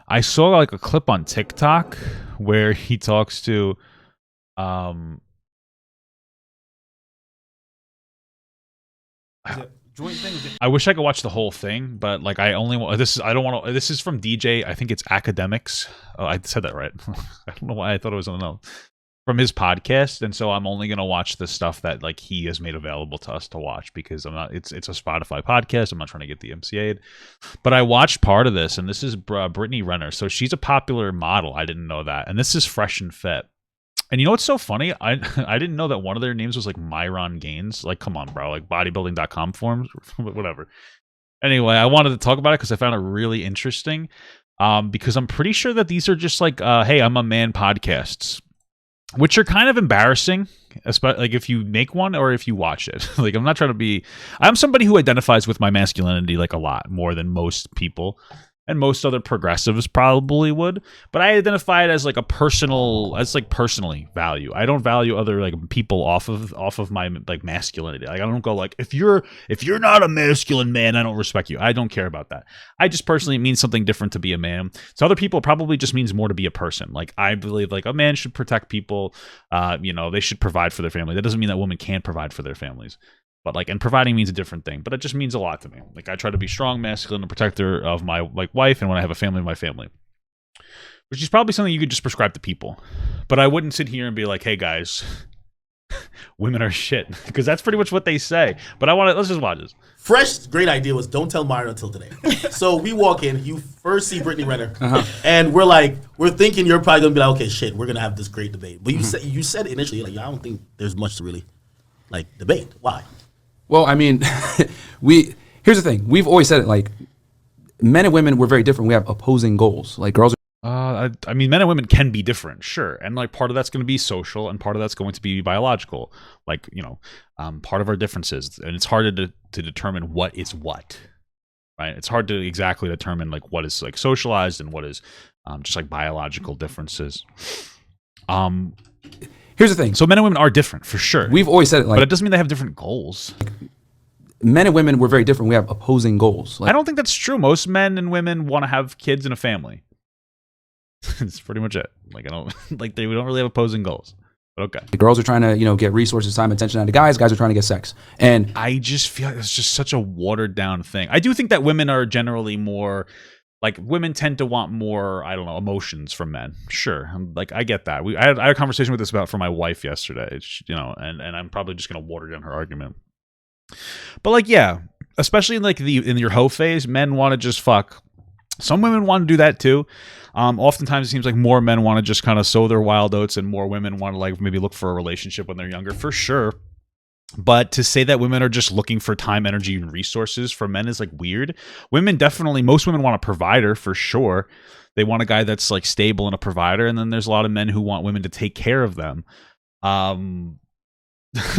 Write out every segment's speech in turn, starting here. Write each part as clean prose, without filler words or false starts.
I saw like a clip on TikTok where he talks to joint thing. I wish I could watch the whole thing, but like I only want this. I don't want to. This is from DJ. I think it's Akademiks. Oh, I said that right. I don't know why I thought it was something else. From his podcast, and so I'm only gonna watch the stuff that like he has made available to us to watch because I'm not. It's a Spotify podcast. I'm not trying to get the MCA'd, but I watched part of this, and this is Brittany Renner. So she's a popular model. I didn't know that, and this is Fresh and Fit. And you know what's so funny? I didn't know that one of their names was like Myron Gaines. Like, come on, bro. Like bodybuilding.com forums, whatever. Anyway, I wanted to talk about it because I found it really interesting. Because I'm pretty sure that these are just like, hey, I'm a man podcasts, which are kind of embarrassing, especially like if you make one or if you watch it. Like, I'm not trying to be. I'm somebody who identifies with my masculinity like a lot more than most people. And most other progressives probably would, but I identify it as like personally value. I don't value other like people off of my like masculinity. Like I don't go like if you're not a masculine man, I don't respect you. I don't care about that. I just personally it means something different to be a man. To other people, it probably just means more to be a person. Like I believe like a man should protect people. They should provide for their family. That doesn't mean that women can't provide for their families. But like, and providing means a different thing, but it just means a lot to me. Like I try to be strong, masculine, and protector of my like wife, and when I have a family, my family, which is probably something you could just prescribe to people. But I wouldn't sit here and be like, "Hey guys, women are shit," because that's pretty much what they say. But let's just watch this. Fresh, great idea was don't tell Myron until today. So we walk in, you first see Brittany Renner, and we're thinking you're probably gonna be like, "Okay, shit, we're gonna have this great debate." But you said initially like, "I don't think there's much to really like debate." Why? Well, I mean, here's the thing. We've always said it, like, men and women, we're very different. We have opposing goals. Like, girls I mean, men and women can be different, sure. And, like, part of that's going to be social, and part of that's going to be biological. Like, part of our differences. And it's hard to determine what is what, right? It's hard to exactly determine, like, what is, like, socialized and what is just, like, biological differences. Here's the thing. So men and women are different, for sure. We've always said it, like, but it doesn't mean they have different goals. Men and women, we're very different. We have opposing goals. Like, I don't think that's true. Most men and women want to have kids and a family. That's pretty much it. Like I don't like we don't really have opposing goals. But okay. The girls are trying to, get resources, time, attention out of guys. Guys are trying to get sex. And I just feel like it's just such a watered down thing. I do think that women are generally more. Like women tend to want more, I don't know, emotions from men. Sure, like I get that. I had a conversation with this for my wife yesterday. And I'm probably just gonna water down her argument. But like, yeah, especially in like in your hoe phase, men want to just fuck. Some women want to do that too. Oftentimes it seems like more men want to just kind of sow their wild oats, and more women want to like maybe look for a relationship when they're younger. For sure. But to say that women are just looking for time, energy, and resources for men is like weird. Most women want a provider for sure. They want a guy that's like stable and a provider. And then there's a lot of men who want women to take care of them.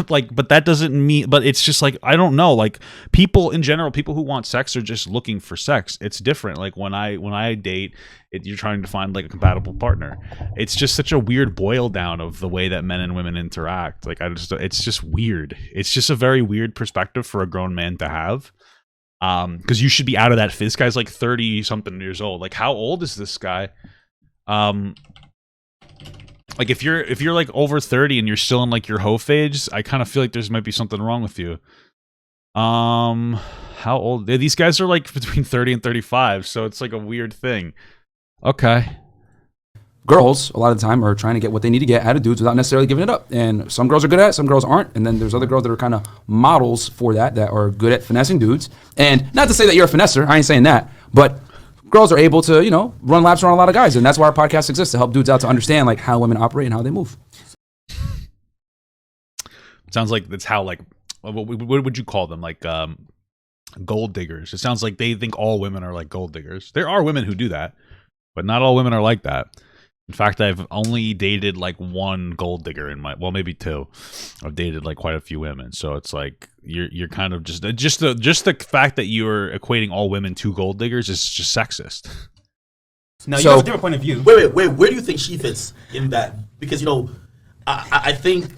But that doesn't mean, but it's just like, I don't know, like people in general, people who want sex are just looking for sex. It's different. Like when I date, you're trying to find like a compatible partner. It's just such a weird boil down of the way that men and women interact. Like it's just weird. It's just a very weird perspective for a grown man to have. Because you should be out of that. This guy's like 30 something years old. Like how old is this guy? Like if you're like over 30 and you're still in like your hoe phase, I kind of feel like might be something wrong with you. How old? These guys are like between 30 and 35, so it's like a weird thing. Okay. Girls, a lot of the time, are trying to get what they need to get out of dudes without necessarily giving it up. And some girls are good at it, some girls aren't. And then there's other girls that are kind of models for that are good at finessing dudes. And not to say that you're a finesser, I ain't saying that, but girls are able to, run laps around a lot of guys. And that's why our podcast exists, to help dudes out to understand like how women operate and how they move. Sounds like that's how, like, what would you call them? Like gold diggers. It sounds like they think all women are like gold diggers. There are women who do that, but not all women are like that. In fact, I've only dated like one gold digger maybe two. I've dated like quite a few women, so it's like you're kind of just the fact that you're equating all women to gold diggers is just sexist. Now you have a different point of view. Wait. Where do you think she fits in that? Because I think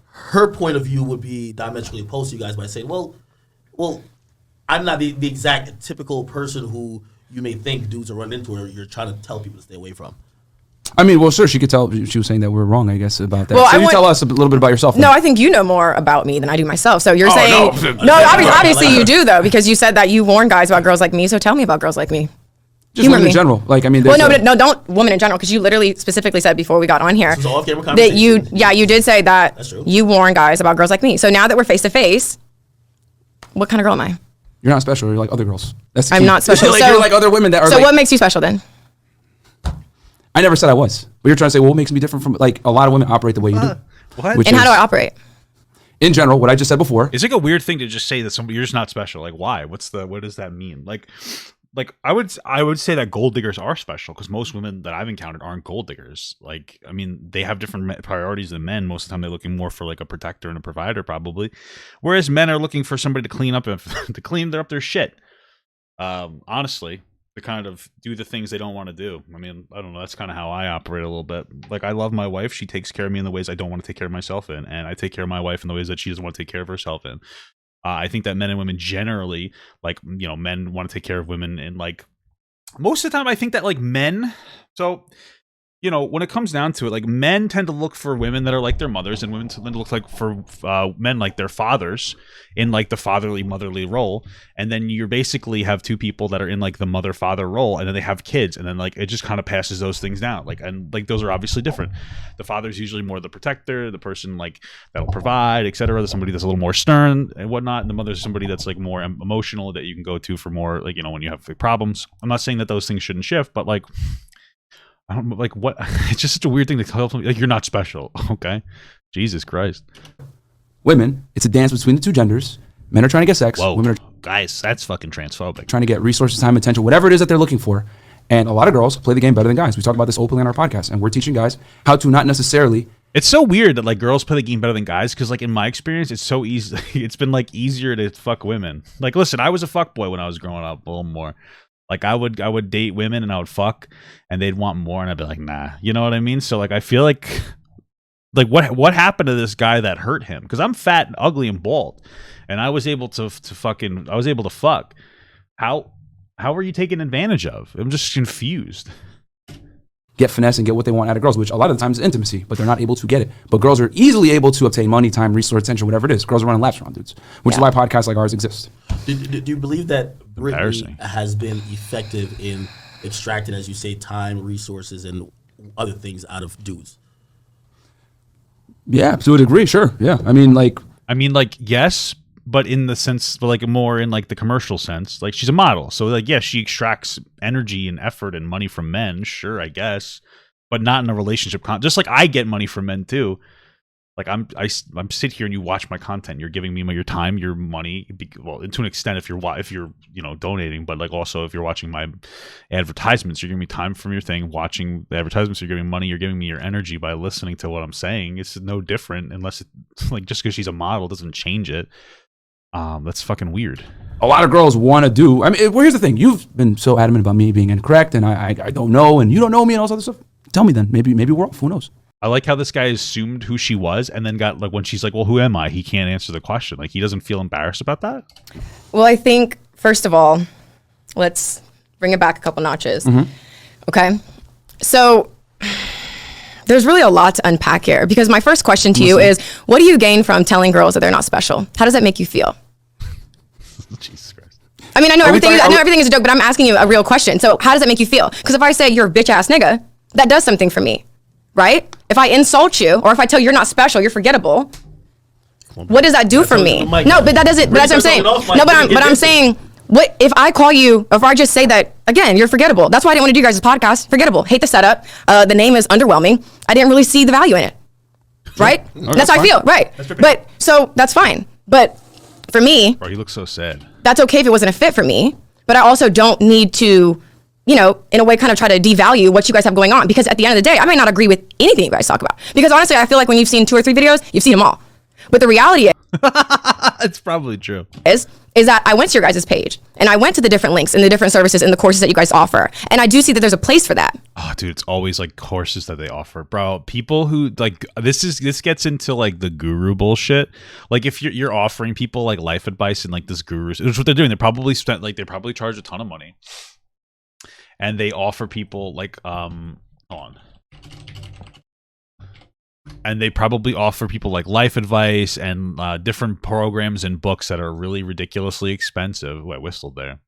her point of view would be diametrically opposed to you guys by saying, well, I'm not the exact typical person who you may think dudes are running into, or you're trying to tell people to stay away from? I mean, well, sure, she could tell. She was saying that we're wrong, I guess, about that. Well, so you tell us a little bit about yourself. No, I think you know more about me than I do myself. So you're saying no. Obviously you do though, because you said that you warn guys about girls like me. So tell me about girls like me. Just women in general. Like, I mean, well, no, don't women in general, because you literally specifically said before we got on here that you did say that you warn guys about girls like me. So now that we're face to face, what kind of girl am I? You're not special. You're like other girls. That's the key. I'm not special. You're like other women that are. So what makes you special then? I never said I was. But you're trying to say, well, what makes me different from, like, a lot of women operate the way you do. What? And how do I operate? In general, what I just said before. It's like a weird thing to just say that you're just not special. Like, why? What does that mean? Like I would say that gold diggers are special, because most women that I've encountered aren't gold diggers. Like, I mean, they have different priorities than men. Most of the time, they're looking more for like a protector and a provider, probably. Whereas men are looking for somebody to clean up their shit. Honestly, to kind of do the things they don't want to do. I mean, I don't know. That's kind of how I operate a little bit. Like, I love my wife. She takes care of me in the ways I don't want to take care of myself in, and I take care of my wife in the ways that she doesn't want to take care of herself in. I think that men and women generally, like, you know, men want to take care of women, and like most of the time, I think that like men. So, you know, when it comes down to it, like, men tend to look for women that are like their mothers, and women tend to look like for men like their fathers, in like the fatherly, motherly role. And then you basically have two people that are in like the mother father role, and then they have kids, and then like it just kind of passes those things down. Like, and like those are obviously different. The father's usually more the protector, the person like that'll provide, etc. There's somebody that's a little more stern and whatnot, and the mother's somebody that's like more emotional, that you can go to for more, like, you know, when you have problems. I'm not saying that those things shouldn't shift, but like, I don't like what. It's just such a weird thing to tell somebody, like, you're not special. Okay, Jesus Christ. Women, it's a dance between the two genders. Men are trying to get sex. Whoa, women are guys, that's fucking transphobic. trying to get resources, time, attention, whatever it is that they're looking for. And a lot of girls play the game better than guys. We talk about this openly on our podcast, and we're teaching guys how to not necessarily. It's so weird that like girls play the game better than guys, because like in my experience, it's so easy. It's been like easier to fuck women. Like, listen, I was a fuck boy when I was growing up a little more. Like, I would date women and I would fuck, and they'd want more, and I'd be like, nah. You know what I mean? So like, I feel like what happened to this guy that hurt him? Because I'm fat and ugly and bald, and I was able to fuck. How are you taken advantage of? I'm just confused. Get finesse and get what they want out of girls, which a lot of the times is intimacy, but they're not able to get it. But girls are easily able to obtain money, time, resource, attention, whatever it is. Girls are running laps around dudes, which is why podcasts like ours exist. Do you believe that Brittany has been effective in extracting, as you say, time, resources, and other things out of dudes? Yeah, to a degree, sure. Yeah, I mean, like, yes, but in the sense, but like more in like the commercial sense. Like, she's a model, so like, yeah, she extracts energy and effort and money from men, sure, I guess, but not in a relationship. Just like I get money from men too. Like, I'm sit here and you watch my content. You're giving me your time, your money. Well, to an extent, if you're you know, donating, but like also if you're watching my advertisements, you're giving me time from your thing. Watching the advertisements, you're giving money. You're giving me your energy by listening to what I'm saying. It's no different, unless it's like, just because she's a model doesn't change it. That's fucking weird. A lot of girls want to do. I mean, well, here's the thing. You've been so adamant about me being incorrect, and I don't know, and you don't know me, and all this other stuff. Tell me then. Maybe we're off. Who knows? I like how this guy assumed who she was, and then got like, when she's like, well, who am I? He can't answer the question. Like, he doesn't feel embarrassed about that? Well, I think, first of all, let's bring it back a couple notches. Mm-hmm. Okay. So there's really a lot to unpack here, because my first question to you is, what do you gain from telling girls that they're not special? How does that make you feel? Jesus Christ. I mean, I know everything is a joke, but I'm asking you a real question. So how does that make you feel? Because if I say you're a bitch ass nigga, that does something for me, right? If I insult you, or if I tell you you're not special, you're forgettable, what does that do for me? No, but that doesn't. But that's what I'm saying. No, but I'm saying, what if I call you, or if I just say that again, you're forgettable? That's why I didn't want to do you guys' podcast. Forgettable. Hate the setup. The name is underwhelming. I didn't really see the value in it. Right? Okay, that's how I feel. Right. But so that's fine. But for me, bro, you look so sad. That's okay if it wasn't a fit for me. But I also don't need to, you know, in a way, kind of try to devalue what you guys have going on, because at the end of the day, I may not agree with anything you guys talk about. Because honestly, I feel like when you've seen 2 or 3 videos, you've seen them all. But the reality is, it's probably true. Is that I went to your guys' page, and I went to the different links and the different services and the courses that you guys offer. And I do see that there's a place for that. Oh, dude, it's always like courses that they offer, bro. People who like this gets into like the guru bullshit. Like, if you're offering people like life advice and like this gurus, which is what they're doing. They probably charge a ton of money. and they offer people like hold on. And they probably offer people like life advice and different programs and books that are really ridiculously expensive. I whistled there.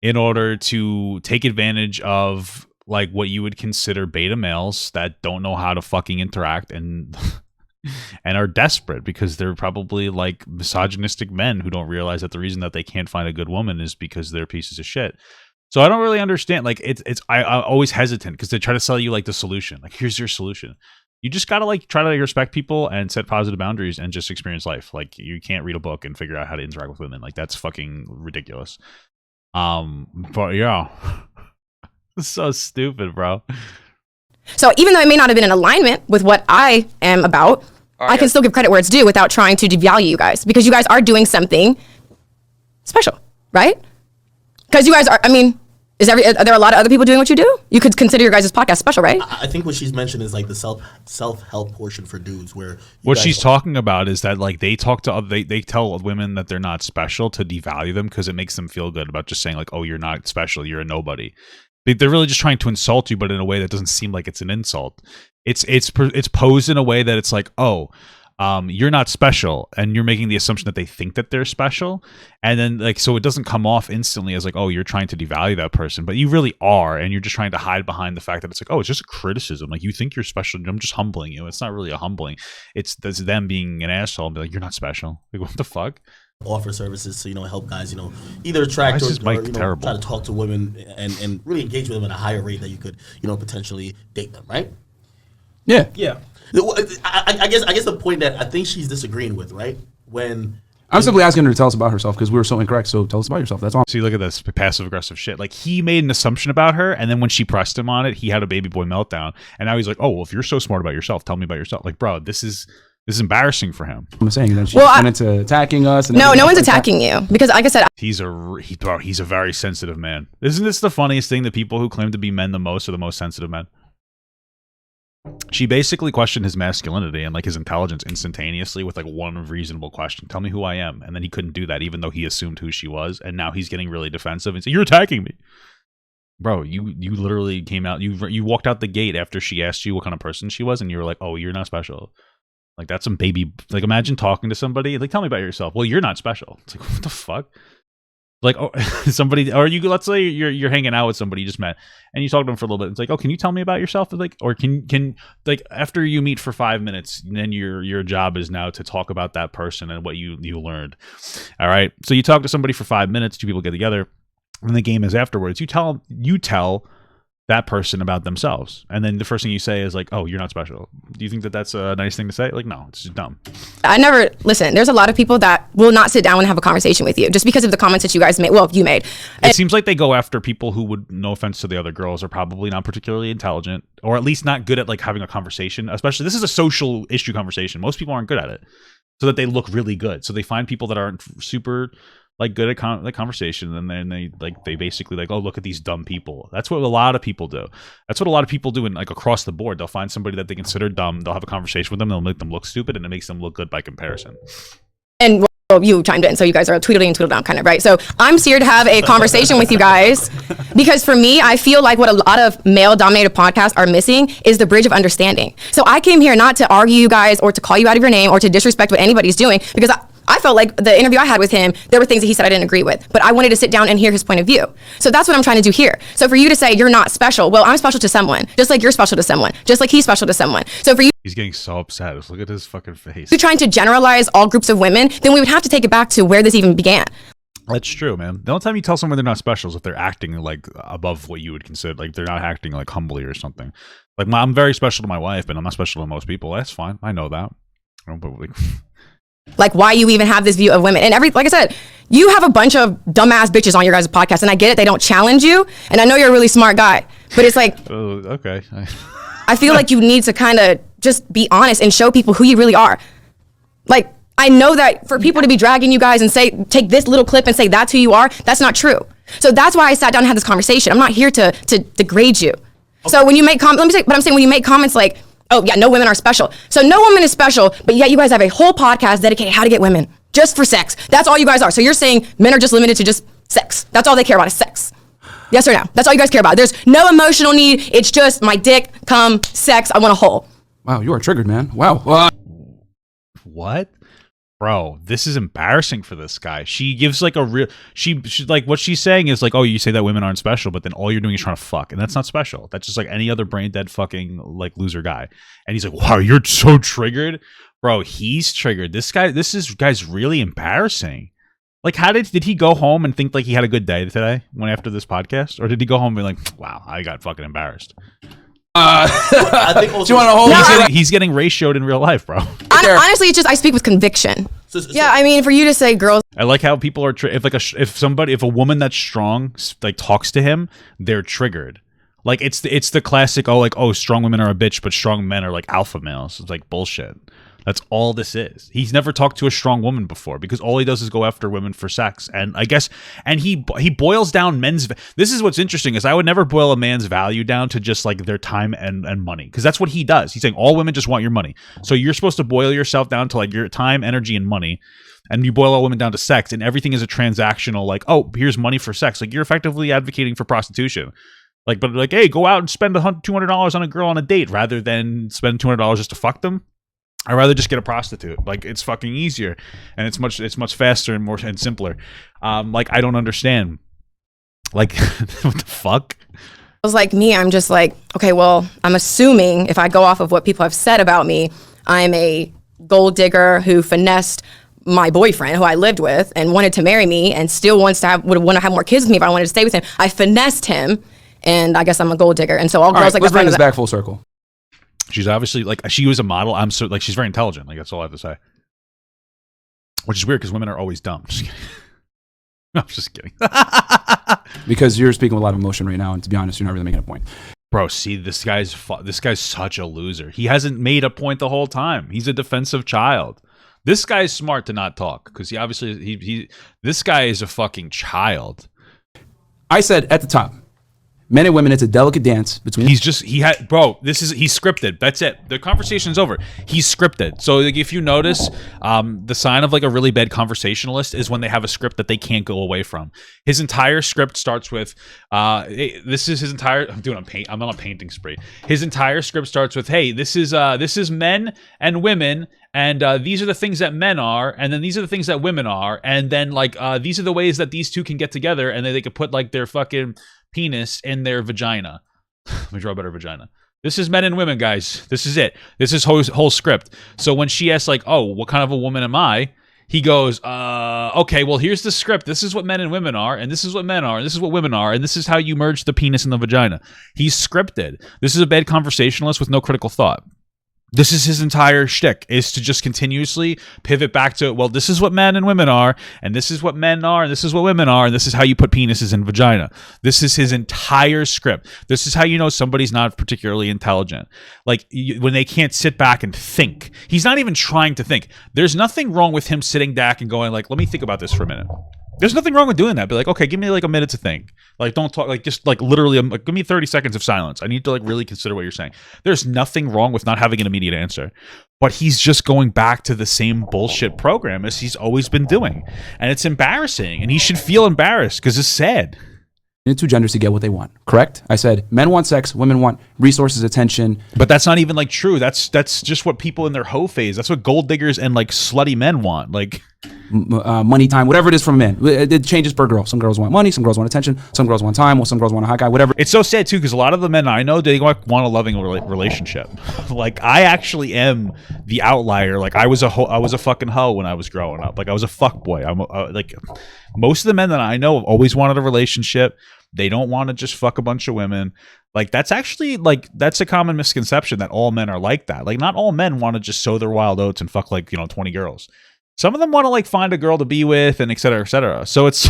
In order to take advantage of like what you would consider beta males that don't know how to fucking interact and and are desperate because they're probably like misogynistic men who don't realize that the reason that they can't find a good woman is because they're pieces of shit. So I don't really understand. Like I'm always hesitant because they try to sell you like the solution. Like, here's your solution. You just gotta like try to respect people and set positive boundaries and just experience life. Like, you can't read a book and figure out how to interact with women. Like, that's fucking ridiculous. But yeah, it's so stupid, bro. So even though it may not have been in alignment with what I am about, I can still give credit where it's due without trying to devalue you guys, because you guys are doing something special, right? Because you guys are, I mean, are there a lot of other people doing what you do? You could consider your guys' podcast special, right? I think what she's mentioned is like the self-help portion for dudes, where what she's talking about is that like they tell women that they're not special to devalue them because it makes them feel good about just saying like, oh, you're not special, you're a nobody. They're really just trying to insult you, but in a way that doesn't seem like it's an insult. It's posed in a way that it's like, oh, you're not special, and you're making the assumption that they think that they're special, and then like, so it doesn't come off instantly as like, oh, you're trying to devalue that person, but you really are, and you're just trying to hide behind the fact that it's like, oh, it's just a criticism, like you think you're special, I'm just humbling you. It's not really a humbling, it's them being an asshole and be like, you're not special. Like, what the fuck? Offer services to help guys either attract or try to talk to women and really engage with them at a higher rate that you could potentially date them, right? Yeah. I guess the point that I think she's disagreeing with, right? When I'm simply asking her to tell us about herself because we were so incorrect. So tell us about yourself. That's all. See, look at this passive aggressive shit. Like, he made an assumption about her, and then when she pressed him on it, he had a baby boy meltdown, and now he's like, oh, well, if you're so smart about yourself, tell me about yourself. Like, bro, this is embarrassing for him. I'm saying that she went into attacking us. And no one's attacking you because, like I said, he's a very sensitive man. Isn't this the funniest thing? That people who claim to be men the most are the most sensitive men. She basically questioned his masculinity and like his intelligence instantaneously with like one reasonable question: tell me who I am. And then he couldn't do that, even though he assumed who she was. And now he's getting really defensive and saying, you're attacking me. Bro, you literally came out, you walked out the gate after she asked you what kind of person she was, and you were like, oh, you're not special. Like, that's some baby, like, imagine talking to somebody, like, tell me about yourself. Well, you're not special. It's like, what the fuck? Like, oh, somebody, or let's say you're hanging out with somebody you just met, and you talk to them for a little bit. It's like, oh, can you tell me about yourself? It's like, or can like, after you meet for 5 minutes, then your job is now to talk about that person and what you learned. All right. So you talk to somebody for 5 minutes, two people get together, and the game is afterwards. You tell that person about themselves, and then the first thing you say is like, oh, you're not special. Do you think that that's a nice thing to say? Like, no, it's just dumb. Listen, there's a lot of people that will not sit down and have a conversation with you just because of the comments that you guys made. Well, you made. It seems like they go after people who would, no offense to the other girls, are probably not particularly intelligent, or at least not good at like having a conversation. Especially, this is a social issue conversation. Most people aren't good at it, so that they look really good. So they find people that aren't super like good at like conversation, and then they basically like, oh, look at these dumb people. That's what a lot of people do. That's what a lot of people do in like across the board. They'll find somebody that they consider dumb, they'll have a conversation with them, they'll make them look stupid, and it makes them look good by comparison. And well, you chimed in, so you guys are tweedling and tweedle down kind of, right? So I'm here to have a conversation with you guys, because for me, I feel like what a lot of male-dominated podcasts are missing is the bridge of understanding. So I came here not to argue you guys or to call you out of your name or to disrespect what anybody's doing, because I felt like the interview I had with him, there were things that he said I didn't agree with, but I wanted to sit down and hear his point of view. So that's what I'm trying to do here. So for you to say you're not special, well, I'm special to someone, just like you're special to someone, just like he's special to someone. So for you, he's getting so upset. Just look at his fucking face. You're trying to generalize all groups of women, then we would have to take it back to where this even began. That's true, man. The only time you tell someone they're not special is if they're acting like above what you would consider, like they're not acting like humbly or something. Like, I'm very special to my wife, but I'm not special to most people. That's fine. I know that. Like, why you even have this view of women. And like I said, you have a bunch of dumbass bitches on your guys' podcast, and I get it, they don't challenge you, and I know you're a really smart guy, but it's like, oh, okay. I feel like you need to kind of just be honest and show people who you really are. Like, I know that for people to be dragging you guys and say, take this little clip and say that's who you are, that's not true. So that's why I sat down and had this conversation. I'm not here to degrade you. Okay. So when you make comments, when you make comments like, oh yeah, no women are special. So no woman is special, but yet you guys have a whole podcast dedicated how to get women just for sex. That's all you guys are. So you're saying men are just limited to just sex. That's all they care about is sex. Yes or no? That's all you guys care about. There's no emotional need. It's just my dick, cum, sex. I want a hole. Wow, you are triggered, man. Wow. What? Bro, this is embarrassing for this guy. She gives like a real she like what she's saying is like, oh, you say that women aren't special, but then all you're doing is trying to fuck, and that's not special. That's just like any other brain dead fucking like loser guy. And he's like, wow, you're so triggered, bro. He's triggered. This guy's really embarrassing. Like, how did he go home and think like he had a good day today when after this podcast, or did he go home and be like, wow, I got fucking embarrassed? I think also, do you want to hold? He's getting ratioed in real life, bro. Honestly, it's just I speak with conviction. Yeah, I mean, for you to say girls. I like how people are if a woman that's strong like talks to him, they're triggered. Like it's the classic strong women are a bitch, but strong men are like alpha males. It's like bullshit. That's all this is. He's never talked to a strong woman before because all he does is go after women for sex. And I guess, and he boils down men's. This is what's interesting is I would never boil a man's value down to just like their time and money, because that's what he does. He's saying all women just want your money. So you're supposed to boil yourself down to like your time, energy, and money. And you boil all women down to sex, and everything is a transactional, like, oh, here's money for sex. Like you're effectively advocating for prostitution. Like, but like, hey, go out and spend $200 on a girl on a date rather than spend $200 just to fuck them. I'd rather just get a prostitute. Like it's fucking easier, and it's much faster and more and simpler. Like I don't understand. Like what the fuck? It was like me. I'm just like, okay, well, I'm assuming if I go off of what people have said about me, I'm a gold digger who finessed my boyfriend who I lived with and wanted to marry me and still would want to have more kids with me if I wanted to stay with him. I finessed him, and I guess I'm a gold digger. And so all girls like let's bring this back full circle. She's obviously like she was a model. She's very intelligent. Like that's all I have to say. Which is weird because women are always dumb. Just kidding. I'm just kidding. Because you're speaking with a lot of emotion right now, and to be honest, you're not really making a point. Bro, see, this guy's such a loser. He hasn't made a point the whole time. He's a defensive child. This guy's smart to not talk because he obviously this guy is a fucking child. I said at the top, men and women, it's a delicate dance between. He's scripted. That's it. The conversation's over. He's scripted. So like, if you notice, the sign of like a really bad conversationalist is when they have a script that they can't go away from. His entire script starts with, this is his entire. I'm on a painting spree. His entire script starts with, hey, this is men and women. And these are the things that men are, and then these are the things that women are, and then like these are the ways that these two can get together, and then they could put like their fucking penis in their vagina. Let me draw a better vagina. This is men and women, guys. This is it. This is whole script. So when she asks like, oh, what kind of a woman am I? He goes, okay, well, here's the script. This is what men and women are, and this is what men are, and this is what women are, and this is how you merge the penis and the vagina. He's scripted. This is a bad conversationalist with no critical thought. This is his entire shtick, is to just continuously pivot back to, well, this is what men and women are, and this is what men are, and this is what women are, and this is how you put penises in vagina. This is his entire script. This is how you know somebody's not particularly intelligent. Like, when they can't sit back and think. He's not even trying to think. There's nothing wrong with him sitting back and going, like, let me think about this for a minute. There's nothing wrong with doing that. Be like, okay, give me like a minute to think. Like, don't talk. Like, just like literally, like, give me 30 seconds of silence. I need to like really consider what you're saying. There's nothing wrong with not having an immediate answer. But he's just going back to the same bullshit program as he's always been doing. And it's embarrassing. And he should feel embarrassed because it's sad. Two genders to get what they want, correct? I said men want sex, women want resources, attention. But that's not even like true. That's just what people in their hoe phase. That's what gold diggers and like slutty men want. Like money, time, whatever it is from men. It changes per girl. Some girls want money, some girls want attention, some girls want time, or some girls want a hot guy, whatever. It's so sad too because a lot of the men I know, they want a loving relationship. Like I actually am the outlier. Like I was a fucking hoe when I was growing up. Like I was a fuck boy. I'm like most of the men that I know have always wanted a relationship. They don't want to just fuck a bunch of women. Like that's actually like that's a common misconception that all men are like that. Like not all men want to just sow their wild oats and fuck like 20 girls. Some of them want to like find a girl to be with and et cetera, et cetera. So it's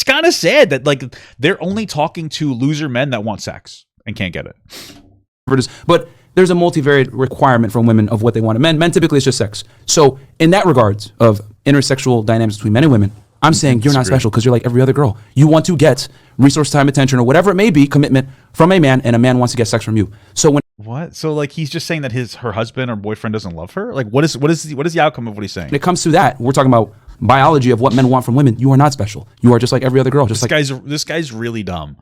kind of sad that like they're only talking to loser men that want sex and can't get it. But there's a multivariate requirement from women of what they want. Men typically it's just sex. So in that regards of intersexual dynamics between men and women, I'm saying you're not special because you're like every other girl. You want to get resource, time, attention, or whatever it may be, commitment from a man, and a man wants to get sex from you. So when what? So like he's just saying that her husband or boyfriend doesn't love her? Like what is the outcome of what he's saying? When it comes to that, we're talking about biology of what men want from women. You are not special. You are just like every other girl. Just this guy's really dumb.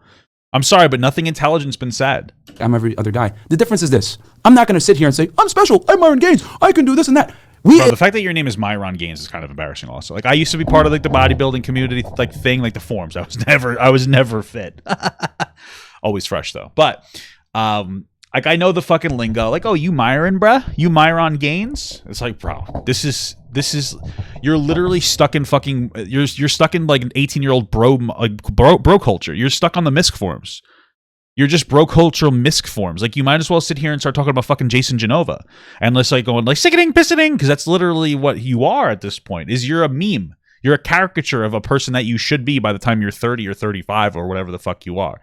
I'm sorry, but nothing intelligent's been said. I'm every other guy. The difference is this. I'm not going to sit here and say, I'm special. I'm Myron Gaines. I can do this and that. Bro, the fact that your name is Myron Gaines is kind of embarrassing also. Like, I used to be part of like the bodybuilding community like thing, like the forums. I was never fit. Always fresh though. But like I know the fucking lingo. Like, oh, you Myron, bruh? You Myron Gaines? It's like, bro, this is you're literally stuck in fucking you're stuck in like an 18-year-old bro culture. You're stuck on the misc forums. You're just bro cultural misc forms. Like, you might as well sit here and start talking about fucking Jason Genova and let's like going like sickening, pissening, because that's literally what you are at this point. Is you're a meme. You're a caricature of a person that you should be by the time you're 30 or 35 or whatever the fuck you are.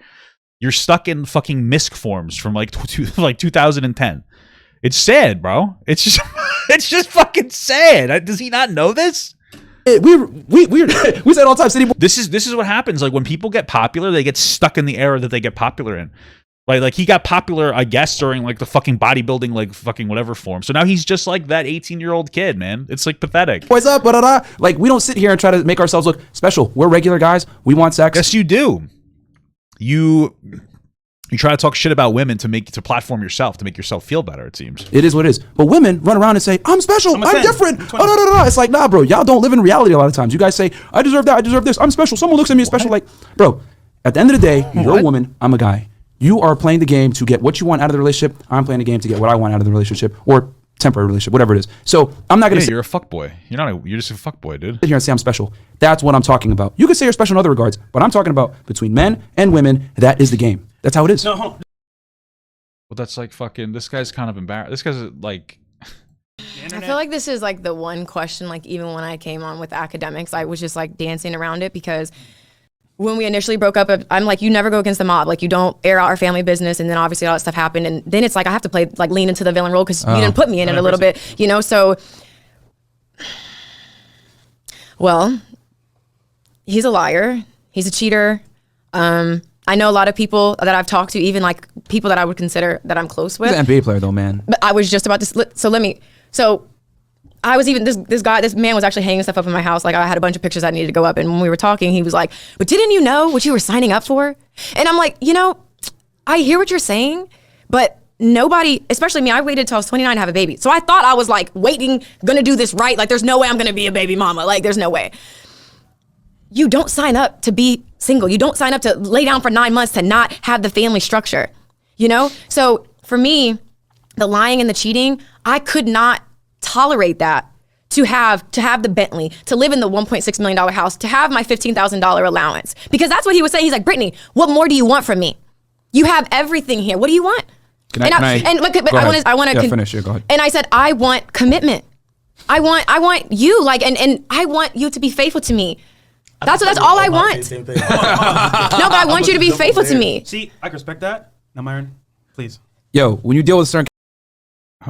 You're stuck in fucking misc forms from like 2010. It's sad, bro. It's just fucking sad. Does he not know this? We said all the time, City Boy. This is what happens. Like, when people get popular, they get stuck in the era that they get popular in. Like he got popular, I guess, during like the fucking bodybuilding, like fucking whatever form. So now he's just like that 18-year-old kid, man. It's like pathetic. What's up? Like, we don't sit here and try to make ourselves look special. We're regular guys. We want sex. Yes, you do. You try to talk shit about women to platform yourself, to make yourself feel better, it seems. It is what it is. But women run around and say, I'm special, I'm different. Oh, no. It's like, nah, bro, y'all don't live in reality a lot of times. You guys say, I deserve that, I deserve this, I'm special. Someone looks at me as special. Like, bro, at the end of the day, you're a woman, I'm a guy. You are playing the game to get what you want out of the relationship. I'm playing the game to get what I want out of the relationship, or temporary relationship, whatever it is. So I'm not going to say you're a fuckboy. You're just a fuckboy, dude. Sit here and say I'm special. That's what I'm talking about. You can say you're special in other regards, but I'm talking about between men and women. That is the game. That's how it is. No, hold on. Well, that's like fucking. This guy's kind of embarrassed. This guy's like. I feel like this is like the one question. Like, even when I came on with Akademiks, I was just like dancing around it, because when we initially broke up, I'm like, you never go against the mob. Like, you don't air out our family business. And then obviously all that stuff happened. And then it's like, I have to play, like, lean into the villain role because you didn't put me in it a little bit, you know? So, well, he's a liar. He's a cheater. I know a lot of people that I've talked to, even like people that I would consider that I'm close with. He's an NBA player though, man. But I was just about to, I was even, this man was actually hanging stuff up in my house. Like, I had a bunch of pictures that needed to go up. And when we were talking, he was like, but didn't you know what you were signing up for? And I'm like, I hear what you're saying, but nobody, especially me, I waited till I was 29 to have a baby. So I thought I was like waiting, gonna do this right. Like, there's no way I'm gonna be a baby mama. Like, there's no way. You don't sign up to be single. You don't sign up to lay down for 9 months to not have the family structure, So for me, the lying and the cheating, I could not tolerate that. To have the Bentley, to live in the $1.6 million house, to have my $15,000 allowance. Because that's what he was saying. He's like, Brittany, what more do you want from me? You have everything here. What do you want? I want to finish here. Go ahead. And I said, I want commitment. I want you, like, and I want you to be faithful to me. That's all I want. No, but I want you to be faithful to me. See, I can respect that. Now, Myron, please. Yo, when you deal with certain.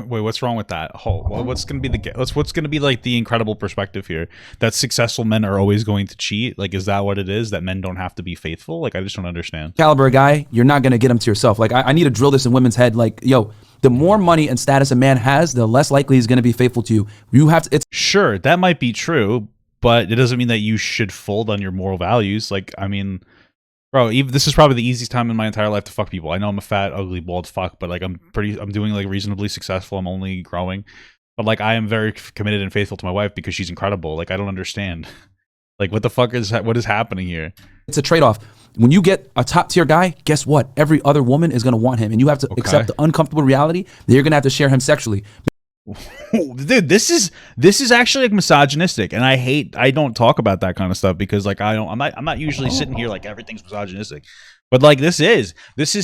Wait, what's wrong with that? What's gonna be like the incredible perspective here? That successful men are always going to cheat? Like, is that what it is? That men don't have to be faithful? Like, I just don't understand. Caliber guy, you're not gonna get him to yourself. Like, I need to drill this in women's head. Like, yo, the more money and status a man has, the less likely he's gonna be faithful to you. You have to. It's sure, that might be true, but it doesn't mean that you should fold on your moral values. Like, I mean, bro, this is probably the easiest time in my entire life to fuck people. I know I'm a fat, ugly, bald fuck, but like I'm doing like reasonably successful. I'm only growing, but like I am very committed and faithful to my wife because she's incredible. Like, I don't understand. Like, what the fuck what is happening here? It's a trade-off. When you get a top tier guy, guess what? Every other woman is gonna want him, and you have to accept the uncomfortable reality that you're gonna have to share him sexually. Dude, this is actually like misogynistic, and I don't talk about that kind of stuff because like I'm not usually sitting here like everything's misogynistic, but like this is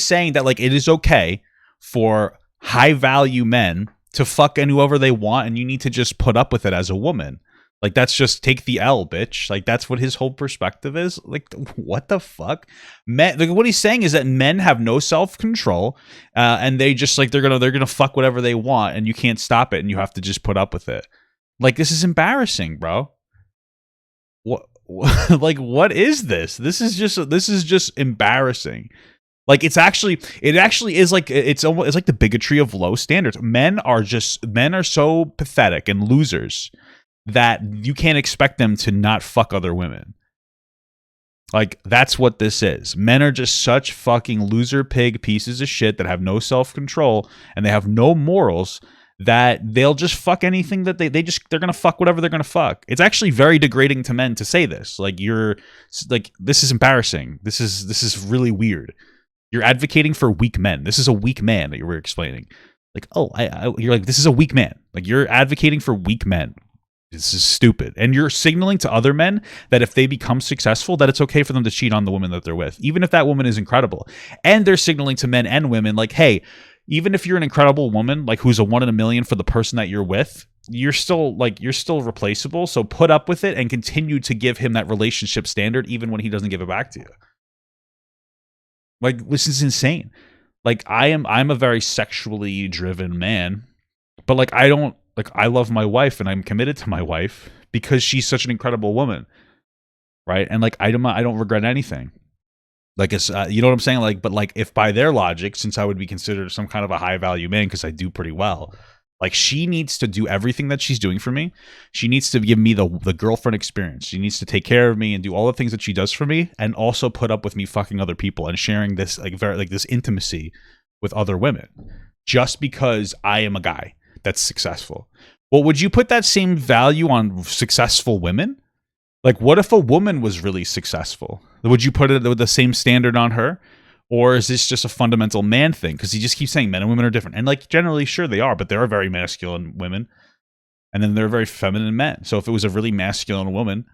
saying that like it is okay for high value men to fuck whoever they want, and you need to just put up with it as a woman. Like, that's just take the L, bitch. Like, that's what his whole perspective is. Like, what the fuck? Men, like, what he's saying is that men have no self-control, and they just like they're gonna fuck whatever they want, and you can't stop it, and you have to just put up with it. Like, this is embarrassing, bro. What like, what is this? This is just embarrassing. Like, it actually is like it's like the bigotry of low standards. Men are so pathetic and losers that you can't expect them to not fuck other women. Like, that's what this is. Men are just such fucking loser pig pieces of shit that have no self-control and they have no morals that they'll just fuck anything that they're gonna fuck whatever they're gonna fuck. It's actually very degrading to men to say this. Like, this is embarrassing. This is really weird. You're advocating for weak men. This is a weak man that you were explaining. Like, you're like, this is a weak man. Like, you're advocating for weak men. This is stupid. And you're signaling to other men that if they become successful, that it's okay for them to cheat on the woman that they're with, even if that woman is incredible. And they're signaling to men and women like, hey, even if you're an incredible woman, like who's a 1 in a million for the person that you're with, you're still replaceable. So put up with it and continue to give him that relationship standard, even when he doesn't give it back to you. Like, this is insane. Like, I'm a very sexually driven man, but like, I love my wife and I'm committed to my wife because she's such an incredible woman. Right. And like, I don't regret anything. Like, it's, you know what I'm saying? Like, but like, if by their logic, since I would be considered some kind of a high value man, because I do pretty well, like, she needs to do everything that she's doing for me. She needs to give me the girlfriend experience. She needs to take care of me and do all the things that she does for me, and also put up with me fucking other people and sharing this this intimacy with other women, just because I am a guy that's successful. Well, would you put that same value on successful women? Like, what if a woman was really successful? Would you put it with the same standard on her? Or is this just a fundamental man thing? Because he just keeps saying men and women are different. And like, generally, sure, they are, but there are very masculine women. And then there are very feminine men. So if it was a really masculine woman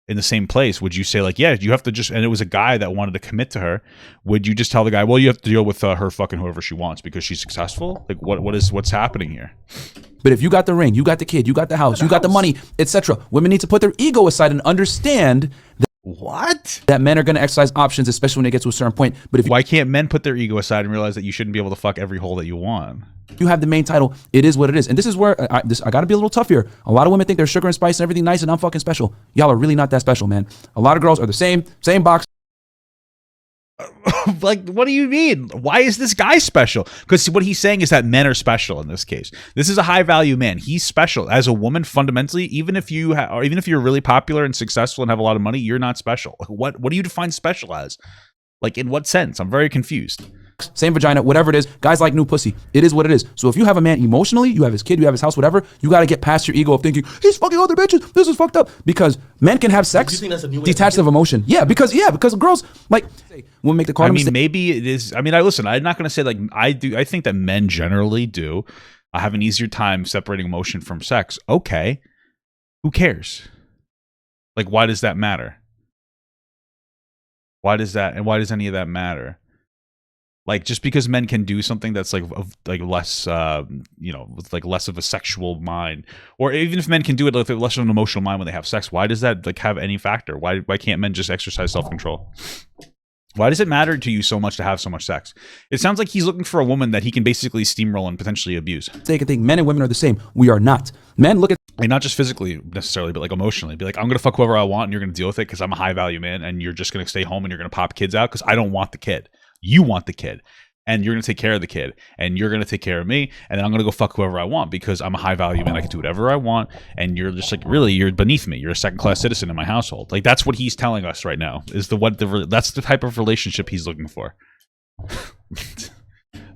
in the same place, would you say like, yeah, you have to just, and it was a guy that wanted to commit to her, would you just tell the guy, well, you have to deal with her fucking whoever she wants because she's successful? Like, what's happening here? But if you got the ring, you got the kid, you got the house, you got the money, etc., women need to put their ego aside and understand that men are going to exercise options, especially when they get to a certain point. But if why can't men put their ego aside and realize that you shouldn't be able to fuck every hole that you want? You have the main title, it is what it is. And this is where I got to be a little tough here. A lot of women think they're sugar and spice and everything nice and I'm fucking special. Y'all are really not that special, man. A lot of girls are the same box. Like, what do you mean? Why is this guy special? Because what he's saying is that men are special in this case. This is a high value man. He's special. As a woman, fundamentally, even if you're really popular and successful and have a lot of money, you're not special. What do you define special as? Like, in what sense? I'm very confused. Same vagina, whatever it is. Guys like new pussy. It is what it is. So if you have a man emotionally, you have his kid, you have his house, whatever, you got to get past your ego of thinking, he's fucking other bitches. This is fucked up. Because men can have sex detached of emotion. Yeah, because girls, like, will make the call. I mean, maybe it is. I mean, listen, I'm not going to say like I do. I think that men generally do have an easier time separating emotion from sex. Okay. Who cares? Like, why does that matter? Why does any of that matter? Like, just because men can do something that's like less, with like less of a sexual mind, or even if men can do it with less of an emotional mind when they have sex, why does that like have any factor? Why can't men just exercise self-control? Why does it matter to you so much to have so much sex? It sounds like he's looking for a woman that he can basically steamroll and potentially abuse. They can think men and women are the same. We are not. Men look at like, not just physically necessarily, but like emotionally. Be like, I'm gonna fuck whoever I want, and you're gonna deal with it because I'm a high value man, and you're just gonna stay home and you're gonna pop kids out because I don't want the kid. You want the kid, and you're gonna take care of the kid, and you're gonna take care of me, and then I'm gonna go fuck whoever I want because I'm a high value man. I can do whatever I want, and you're just like, really, you're beneath me. You're a second class citizen in my household. Like, that's what he's telling us right now. That's the type of relationship he's looking for.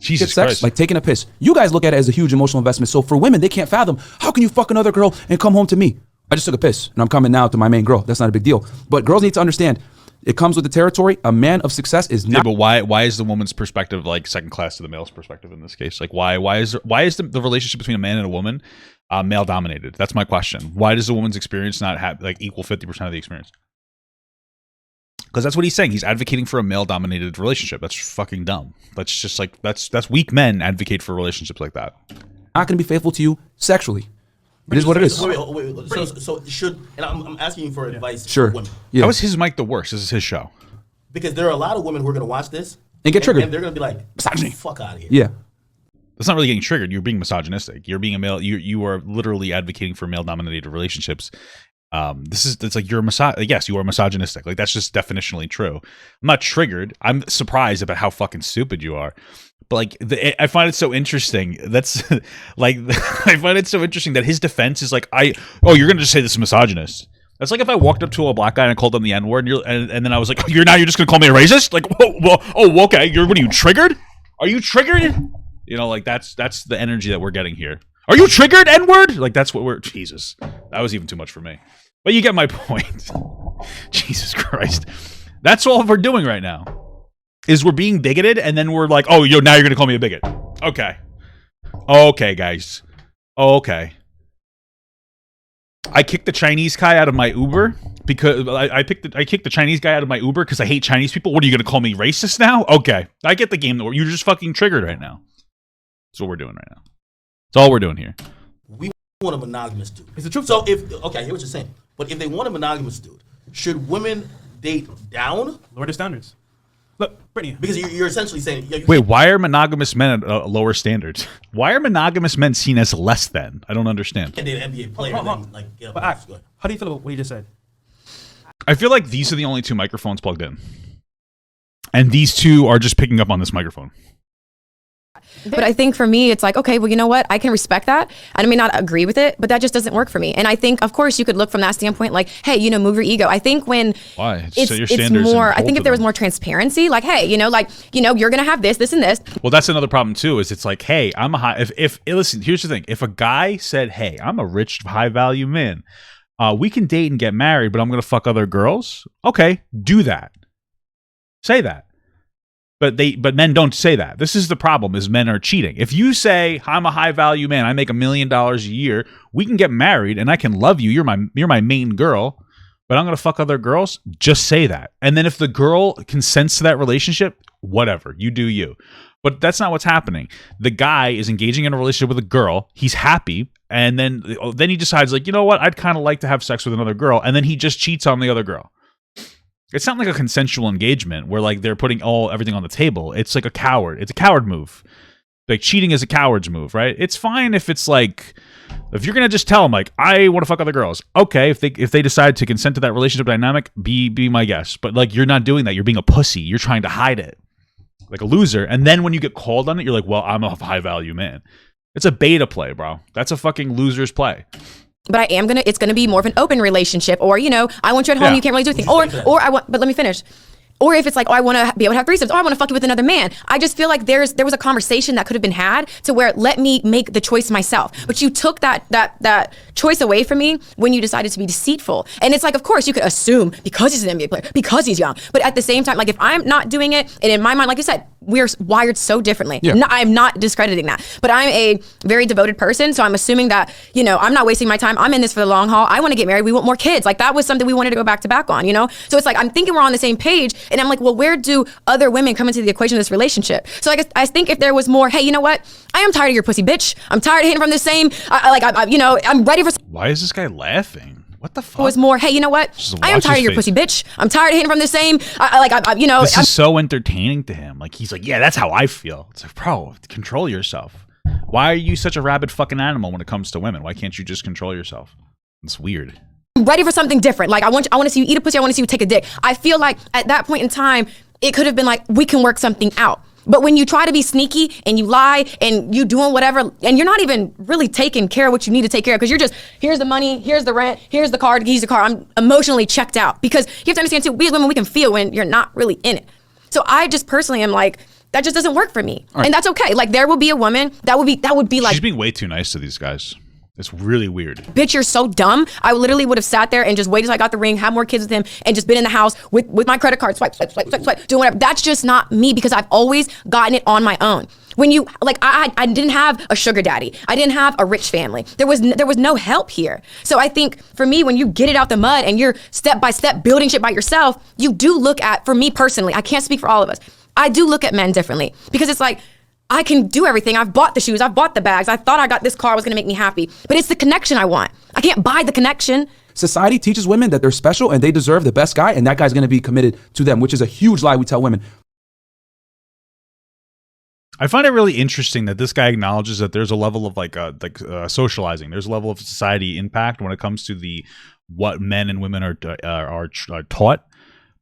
Jesus sex, Christ. like taking a piss. You guys look at it as a huge emotional investment. So for women, they can't fathom, how can you fuck another girl and come home to me? I just took a piss and I'm coming now to my main girl. That's not a big deal. But girls need to understand, it comes with the territory. A man of success is not. Yeah, but why is the woman's perspective like second class to the male's perspective in this case? Like, why is the relationship between a man and a woman male dominated? That's my question. Why does the woman's experience not have like equal 50% of the experience? Because that's what he's saying. He's advocating for a male-dominated relationship. That's fucking dumb. That's just like that's weak men advocate for relationships like that. Not going to be faithful to you sexually. It is what it is. Wait. So should, and I'm asking you for advice. Sure. For women. Yeah. How is his mic the worst? This is his show. Because there are a lot of women who are going to watch this And get triggered. and they're going to be like, Misogyny. fuck out of here. Yeah. That's not really getting triggered. You're being misogynistic. You're being a male. You are literally advocating for male-dominated relationships. It's like you're yes, you are misogynistic. Like, that's just definitionally true. I'm not triggered. I'm surprised about how fucking stupid you are. But like, I find it so interesting. That's like, I find it so interesting that his defense is like, you're gonna just say this is misogynist. That's like if I walked up to a black guy and I called him the N-word, and then I was like, you're just gonna call me a racist? Like, oh, okay. What are you triggered? Are you triggered? You know, like that's the energy that we're getting here. Are you triggered, N-word? Like that's what we're. Jesus, that was even too much for me. But you get my point. Jesus Christ, that's all we're doing right now. Is we're being bigoted, and then we're like, oh, now you're gonna call me a bigot. Okay, guys. Okay. I kicked the Chinese guy out of my Uber because I kicked the Chinese guy out of my Uber because I hate Chinese people. What are you gonna call me racist now? Okay, I get the game. You're just fucking triggered right now. That's what we're doing right now. That's all we're doing here. We want a monogamous dude. It's the truth. So I hear what you're saying, but if they want a monogamous dude, should women date down? Lower their standards. Look, Brittany. Because you're essentially saying. Wait, why are monogamous men at lower standards? Why are monogamous men seen as less than? I don't understand. Can date an NBA player and then like get up. But how do you feel about what you just said? I feel like these are the only two microphones plugged in, and these two are just picking up on this microphone. But I think for me, it's like, okay, well, you know what? I can respect that. I may not agree with it, but that just doesn't work for me. And I think, of course, you could look from that standpoint, like, hey, move your ego. I think when why it's more, I think if there was more transparency, like, hey, you're going to have this, this, and this. Well, that's another problem too. Is it's like, hey, I'm a high. If listen, here's the thing: if a guy said, hey, I'm a rich, high value man, we can date and get married, but I'm gonna fuck other girls. Okay, do that. Say that. But men don't say that. This is the problem: is men are cheating. If you say I'm a high value man, I make $1 million a year, we can get married, and I can love you. You're my main girl, but I'm gonna fuck other girls. Just say that, and then if the girl consents to that relationship, whatever, you do you. But that's not what's happening. The guy is engaging in a relationship with a girl. He's happy, and then he decides, like, you know what? I'd kind of like to have sex with another girl, and then he just cheats on the other girl. It's not like a consensual engagement where like they're putting everything on the table. It's like a coward. It's a coward move. Like cheating is a coward's move, right? It's fine if it's like, if you're gonna just tell them like, I want to fuck other girls. Okay, if they decide to consent to that relationship dynamic, be my guest. But like, you're not doing that. You're being a pussy. You're trying to hide it, like a loser. And then when you get called on it, you're like, well, I'm a high value man. It's a beta play, bro. That's a fucking loser's play. But it's gonna be more of an open relationship, or I want you at home, you can't really do anything, but let me finish. Or if it's like, oh, I want to be able to have threesomes, or I want to fuck you with another man. I just feel like there was a conversation that could have been had to where let me make the choice myself. But you took that choice away from me when you decided to be deceitful. And it's like, of course, you could assume because he's an NBA player, because he's young. But at the same time, like if I'm not doing it, and in my mind, like you said, we're wired so differently. Yeah. No, I'm not discrediting that. But I'm a very devoted person, so I'm assuming that, I'm not wasting my time. I'm in this for the long haul. I want to get married. We want more kids. Like that was something we wanted to go back to back on, So it's like, I'm thinking we're on the same page. And I'm like, well, where do other women come into the equation of this relationship? So I think if there was more, hey, you know what? I am tired of your pussy, bitch. I'm tired of hitting from the same. I'm ready for. Why is this guy laughing? What the fuck? It was more, hey, you know what? I am tired of your pussy, bitch. I'm tired of hitting from the same. This is so entertaining to him. Like he's like, yeah, that's how I feel. It's like, bro, control yourself. Why are you such a rabid fucking animal when it comes to women? Why can't you just control yourself? It's weird. I'm ready for something different. Like I want to see you eat a pussy. I want to see you take a dick. I feel like at that point in time, it could have been like, we can work something out. But when you try to be sneaky and you lie and you doing whatever, and you're not even really taking care of what you need to take care of, because you're just, here's the money, here's the rent, here's the car, here's the car. I'm emotionally checked out, because you have to understand too, we as women, we can feel when you're not really in it. So I just personally am like, that just doesn't work for me. Right. And that's okay. Like there will be a woman that would be like, she's being way too nice to these guys. It's really weird. Bitch, you're so dumb. I literally would have sat there and just waited till I got the ring, have more kids with him, and just been in the house with my credit card, swipe, doing whatever. That's just not me, because I've always gotten it on my own. When you, like, I didn't have a sugar daddy. I didn't have a rich family. There was no help here. So I think for me, when you get it out the mud and you're step by step building shit by yourself, you do look at, for me personally, I can't speak for all of us, I do look at men differently, because it's like, I can do everything. I've bought the shoes. I've bought the bags. I thought I got this car was going to make me happy. But it's the connection I want. I can't buy the connection. Society teaches women that they're special and they deserve the best guy, and that guy's going to be committed to them, which is a huge lie we tell women. I find it really interesting that this guy acknowledges that there's a level of socializing. There's a level of society impact when it comes to what men and women are taught,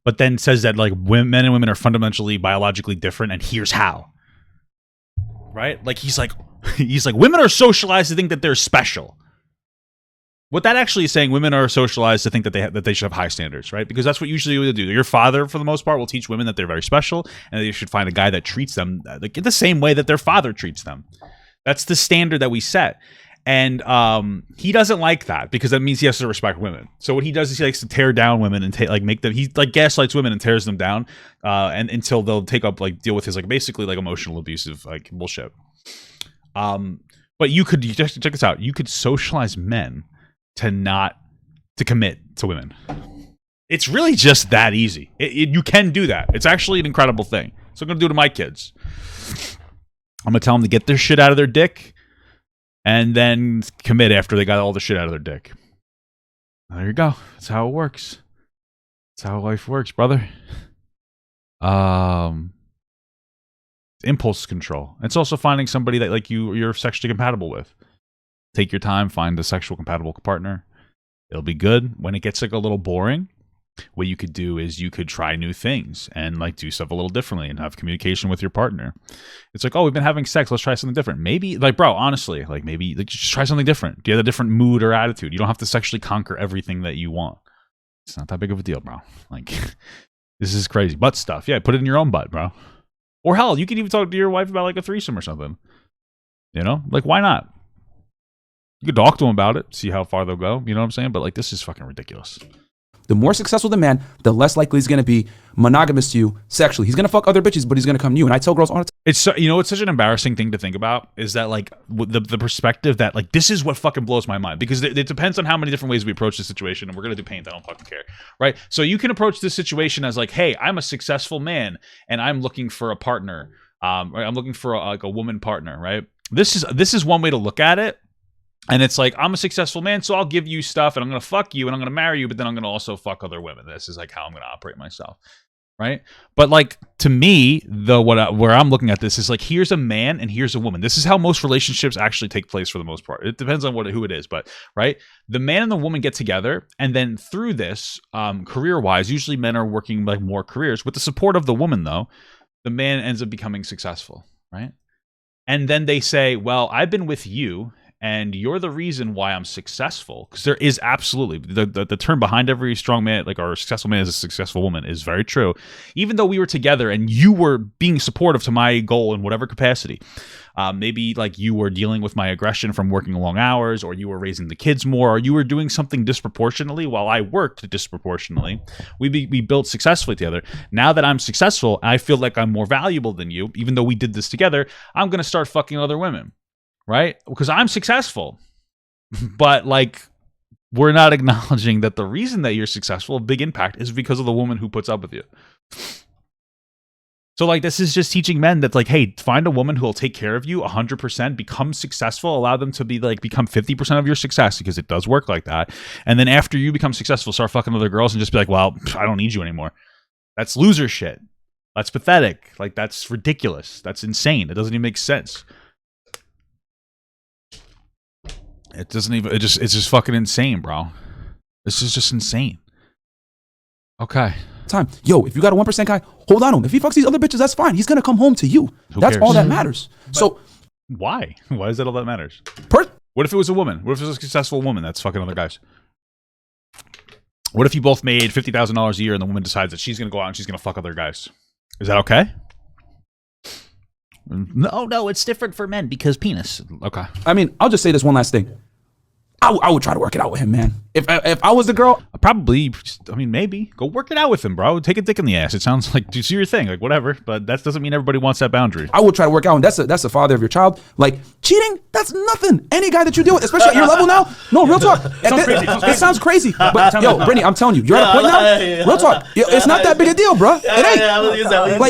but then says that like men and women are fundamentally biologically different, and here's how. Right? Like he's like women are socialized to think that they're special. What that actually is saying, women are socialized to think that they should have high standards, right? Because that's what usually would do. Your father, for the most part, will teach women that they're very special and they should find a guy that treats them like the same way that their father treats them. That's the standard that we set. And he doesn't like that because that means he has to respect women. So what he does is he likes to tear down women and make them. He like gaslights women and tears them down, and until they'll take up deal with his basically emotional abusive bullshit. But you could just check this out. You could socialize men to commit to women. It's really just that easy. You can do that. It's actually an incredible thing. So I'm gonna do it to my kids. I'm gonna tell them to get their shit out of their dick. And then commit after they got all the shit out of their dick. There you go. That's how it works. That's how life works, brother. Impulse control. It's also finding somebody that you're sexually compatible with. Take your time, find a sexual compatible partner. It'll be good. When it gets a little boring, what you could do is you could try new things and do stuff a little differently and have communication with your partner. It's oh, we've been having sex, let's try something different. Maybe bro, honestly, maybe just try something different. Do you have a different mood or attitude? You don't have to sexually conquer everything that you want. It's not that big of a deal, bro. This is crazy. Butt stuff. Yeah, put it in your own butt, bro. Or hell, you can even talk to your wife about a threesome or something. You know? Why not? You could talk to them about it, see how far they'll go. You know what I'm saying? But this is fucking ridiculous. The more successful the man, the less likely he's going to be monogamous to you sexually. He's going to fuck other bitches, but he's going to come to you. And I tell girls all the time. It's it's such an embarrassing thing to think about is that the perspective that this is what fucking blows my mind because it depends on how many different ways we approach the situation, and we're going to do paint. I don't fucking care, right? So you can approach this situation as hey, I'm a successful man and I'm looking for a partner. I'm looking for a woman partner, right? This is one way to look at it. And it's I'm a successful man, so I'll give you stuff, and I'm going to fuck you, and I'm going to marry you, but then I'm going to also fuck other women. This is how I'm going to operate myself, right? But to me, where I'm looking at this is here's a man and here's a woman. This is how most relationships actually take place for the most part. It depends on who it is, but right, the man and the woman get together, and then through this, career-wise, usually men are working more careers. With the support of the woman, though, the man ends up becoming successful, right? And then they say, "Well, I've been with you." And you're the reason why I'm successful. Because there is absolutely the term behind every strong man, or a successful man is a successful woman, is very true. Even though we were together and you were being supportive to my goal in whatever capacity, maybe you were dealing with my aggression from working long hours, or you were raising the kids more, or you were doing something disproportionately while I worked disproportionately. We built successfully together. Now that I'm successful, I feel like I'm more valuable than you. Even though we did this together, I'm going to start fucking other women. Right? Because I'm successful. But we're not acknowledging that the reason that you're successful, a big impact, is because of the woman who puts up with you. So this is just teaching men that hey, find a woman who will take care of you 100%, become successful, allow them to be become 50% of your success, because it does work like that. And then after you become successful, start fucking other girls and just be well, I don't need you anymore. That's loser shit. That's pathetic. That's ridiculous. That's insane. It doesn't even make sense. It doesn't even. It's just fucking insane, bro. This is just insane. Okay. Time. Yo, if you got a 1% guy, hold on to him. If he fucks these other bitches, that's fine. He's gonna come home to you. That's all that matters. So why? Why is that all that matters? What if it was a woman? What if it was a successful woman that's fucking other guys? What if you both made $50,000 a year and the woman decides that she's gonna go out and she's gonna fuck other guys? Is that okay? No, it's different for men because penis. Okay. I mean, I'll just say this one last thing. I would try to work it out with him, man. If I was the girl, probably. I mean, maybe go work it out with him, bro. Take a dick in the ass. It sounds do your thing, whatever. But that doesn't mean everybody wants that boundary. I would try to work out, and that's the father of your child. Cheating, that's nothing. Any guy that you deal with, especially at your level now. No, real talk. It sounds crazy, but yo, Brittany, I'm telling you, you're at a point now. Real talk. It's not that big a deal, bro. It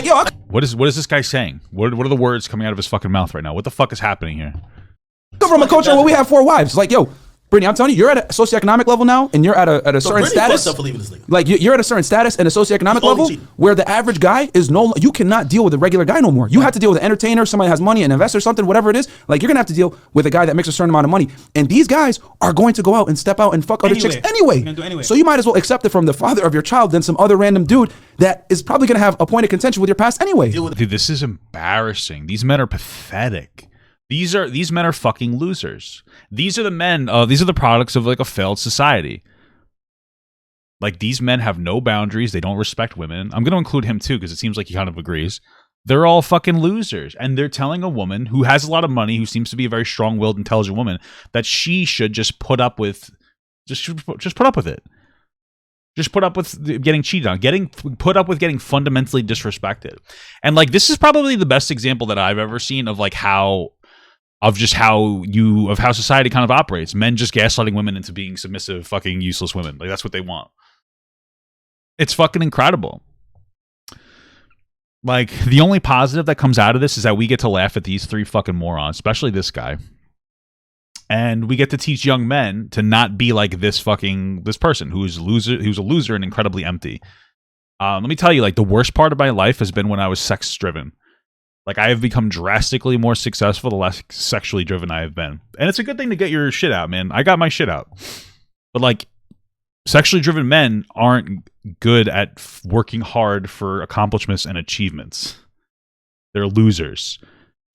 ain't. What is this guy saying? What are the words coming out of his fucking mouth right now? What the fuck is happening here? Come from a culture where we have 4 wives. Yo, Brittany, I'm telling you, you're at a socioeconomic level now, and you're at a certain status. You're at a certain status and a socioeconomic level where the average guy is you cannot deal with a regular guy no more. You have to deal with an entertainer, somebody that has money, an investor, something, whatever it is. You're gonna have to deal with a guy that makes a certain amount of money, and these guys are going to go out and step out and fuck other chicks anyway. So you might as well accept it from the father of your child than some other random dude that is probably gonna have a point of contention with your past anyway. Dude, this is embarrassing. These men are pathetic. These men are fucking losers. These are the men. These are the products of like a failed society. Like, these men have no boundaries. They don't respect women. I'm going to include him too because it seems like he kind of agrees. They're all fucking losers, and they're telling a woman who has a lot of money, who seems to be a very strong-willed, intelligent woman, that she should just put up with, just put up with it. Just put up with getting cheated on, put up with getting fundamentally disrespected. And like, this is probably the best example that I've ever seen of like how society kind of operates. Men just gaslighting women into being submissive, fucking useless women. Like, that's what they want. It's fucking incredible. Like, the only positive that comes out of this is that we get to laugh at these three fucking morons, especially this guy. And we get to teach young men to not be like this person who's a loser and incredibly empty. Let me tell you, like, the worst part of my life has been when I was sex driven. Like, I have become drastically more successful the less sexually driven I have been. And it's a good thing to get your shit out, man. I got my shit out. But like, sexually driven men aren't good at working hard for accomplishments and achievements. They're losers.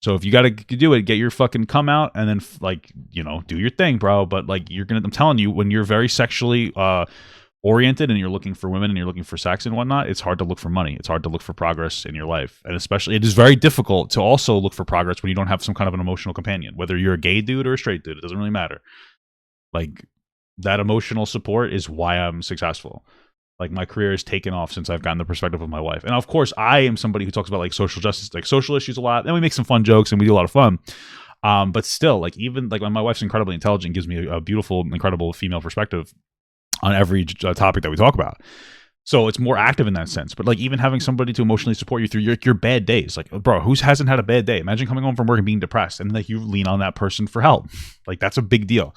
So if you got to do it, get your fucking come out and then like, you know, do your thing, bro. But like, I'm telling you, when you're very sexually oriented and you're looking for women and you're looking for sex and whatnot, it's hard to look for money. It's hard to look for progress in your life. And especially, it is very difficult to also look for progress when you don't have some kind of an emotional companion, whether you're a gay dude or a straight dude, it doesn't really matter. Like, that emotional support is why I'm successful. Like, my career has taken off since I've gotten the perspective of my wife. And of course, I am somebody who talks about like social justice, like social issues a lot. And we make some fun jokes and we do a lot of fun. But still, like, even like when my wife's incredibly intelligent, gives me a beautiful, incredible female perspective on every topic that we talk about. So it's more active in that sense. But like, even having somebody to emotionally support you through your bad days, like, bro, who hasn't had a bad day? Imagine coming home from work and being depressed and like you lean on that person for help. Like, that's a big deal.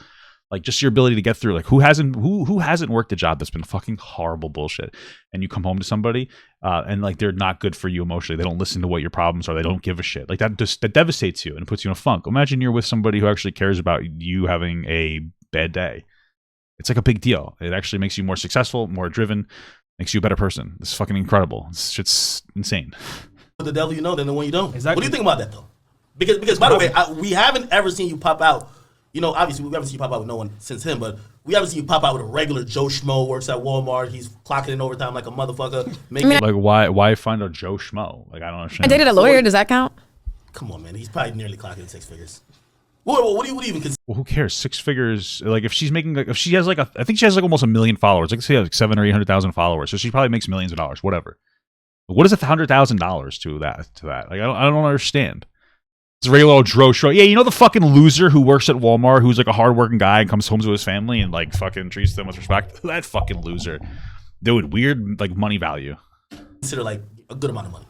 Like, just your ability to get through. Like, who hasn't worked a job that's been fucking horrible bullshit, and you come home to somebody and like they're not good for you emotionally. They don't listen to what your problems are. They don't give a shit. Like, that devastates you and puts you in a funk. Imagine you're with somebody who actually cares about you having a bad day. It's like a big deal. It actually makes you more successful, more driven, makes you a better person. It's fucking incredible. This shit's insane. But the devil you know than the one you don't. Exactly. What do you think about that though? Because by the way, we haven't ever seen you pop out. You know, obviously, we haven't seen you pop out with no one since him, but we haven't seen you pop out with a regular Joe Schmo, works at Walmart. He's clocking in overtime like a motherfucker. Like, why find a Joe Schmo? Like, I don't understand. I dated a lawyer. Does that count? Come on, man. He's probably nearly clocking in 6 figures. What do you even consider? Well, who cares? 6 figures. Like, if she's making, like, if she has like I think she has like almost 1 million followers. Like, she has like 700,000 or 800,000 followers. So she probably makes millions of dollars. Whatever. But what is $100,000 to that? Like, I don't understand. It's a regular old Joe Schmo. Yeah, you know the fucking loser who works at Walmart, who's like a hardworking guy and comes home to his family and like fucking treats them with respect. That fucking loser, dude. Weird, like, money value. Consider like a good amount of money.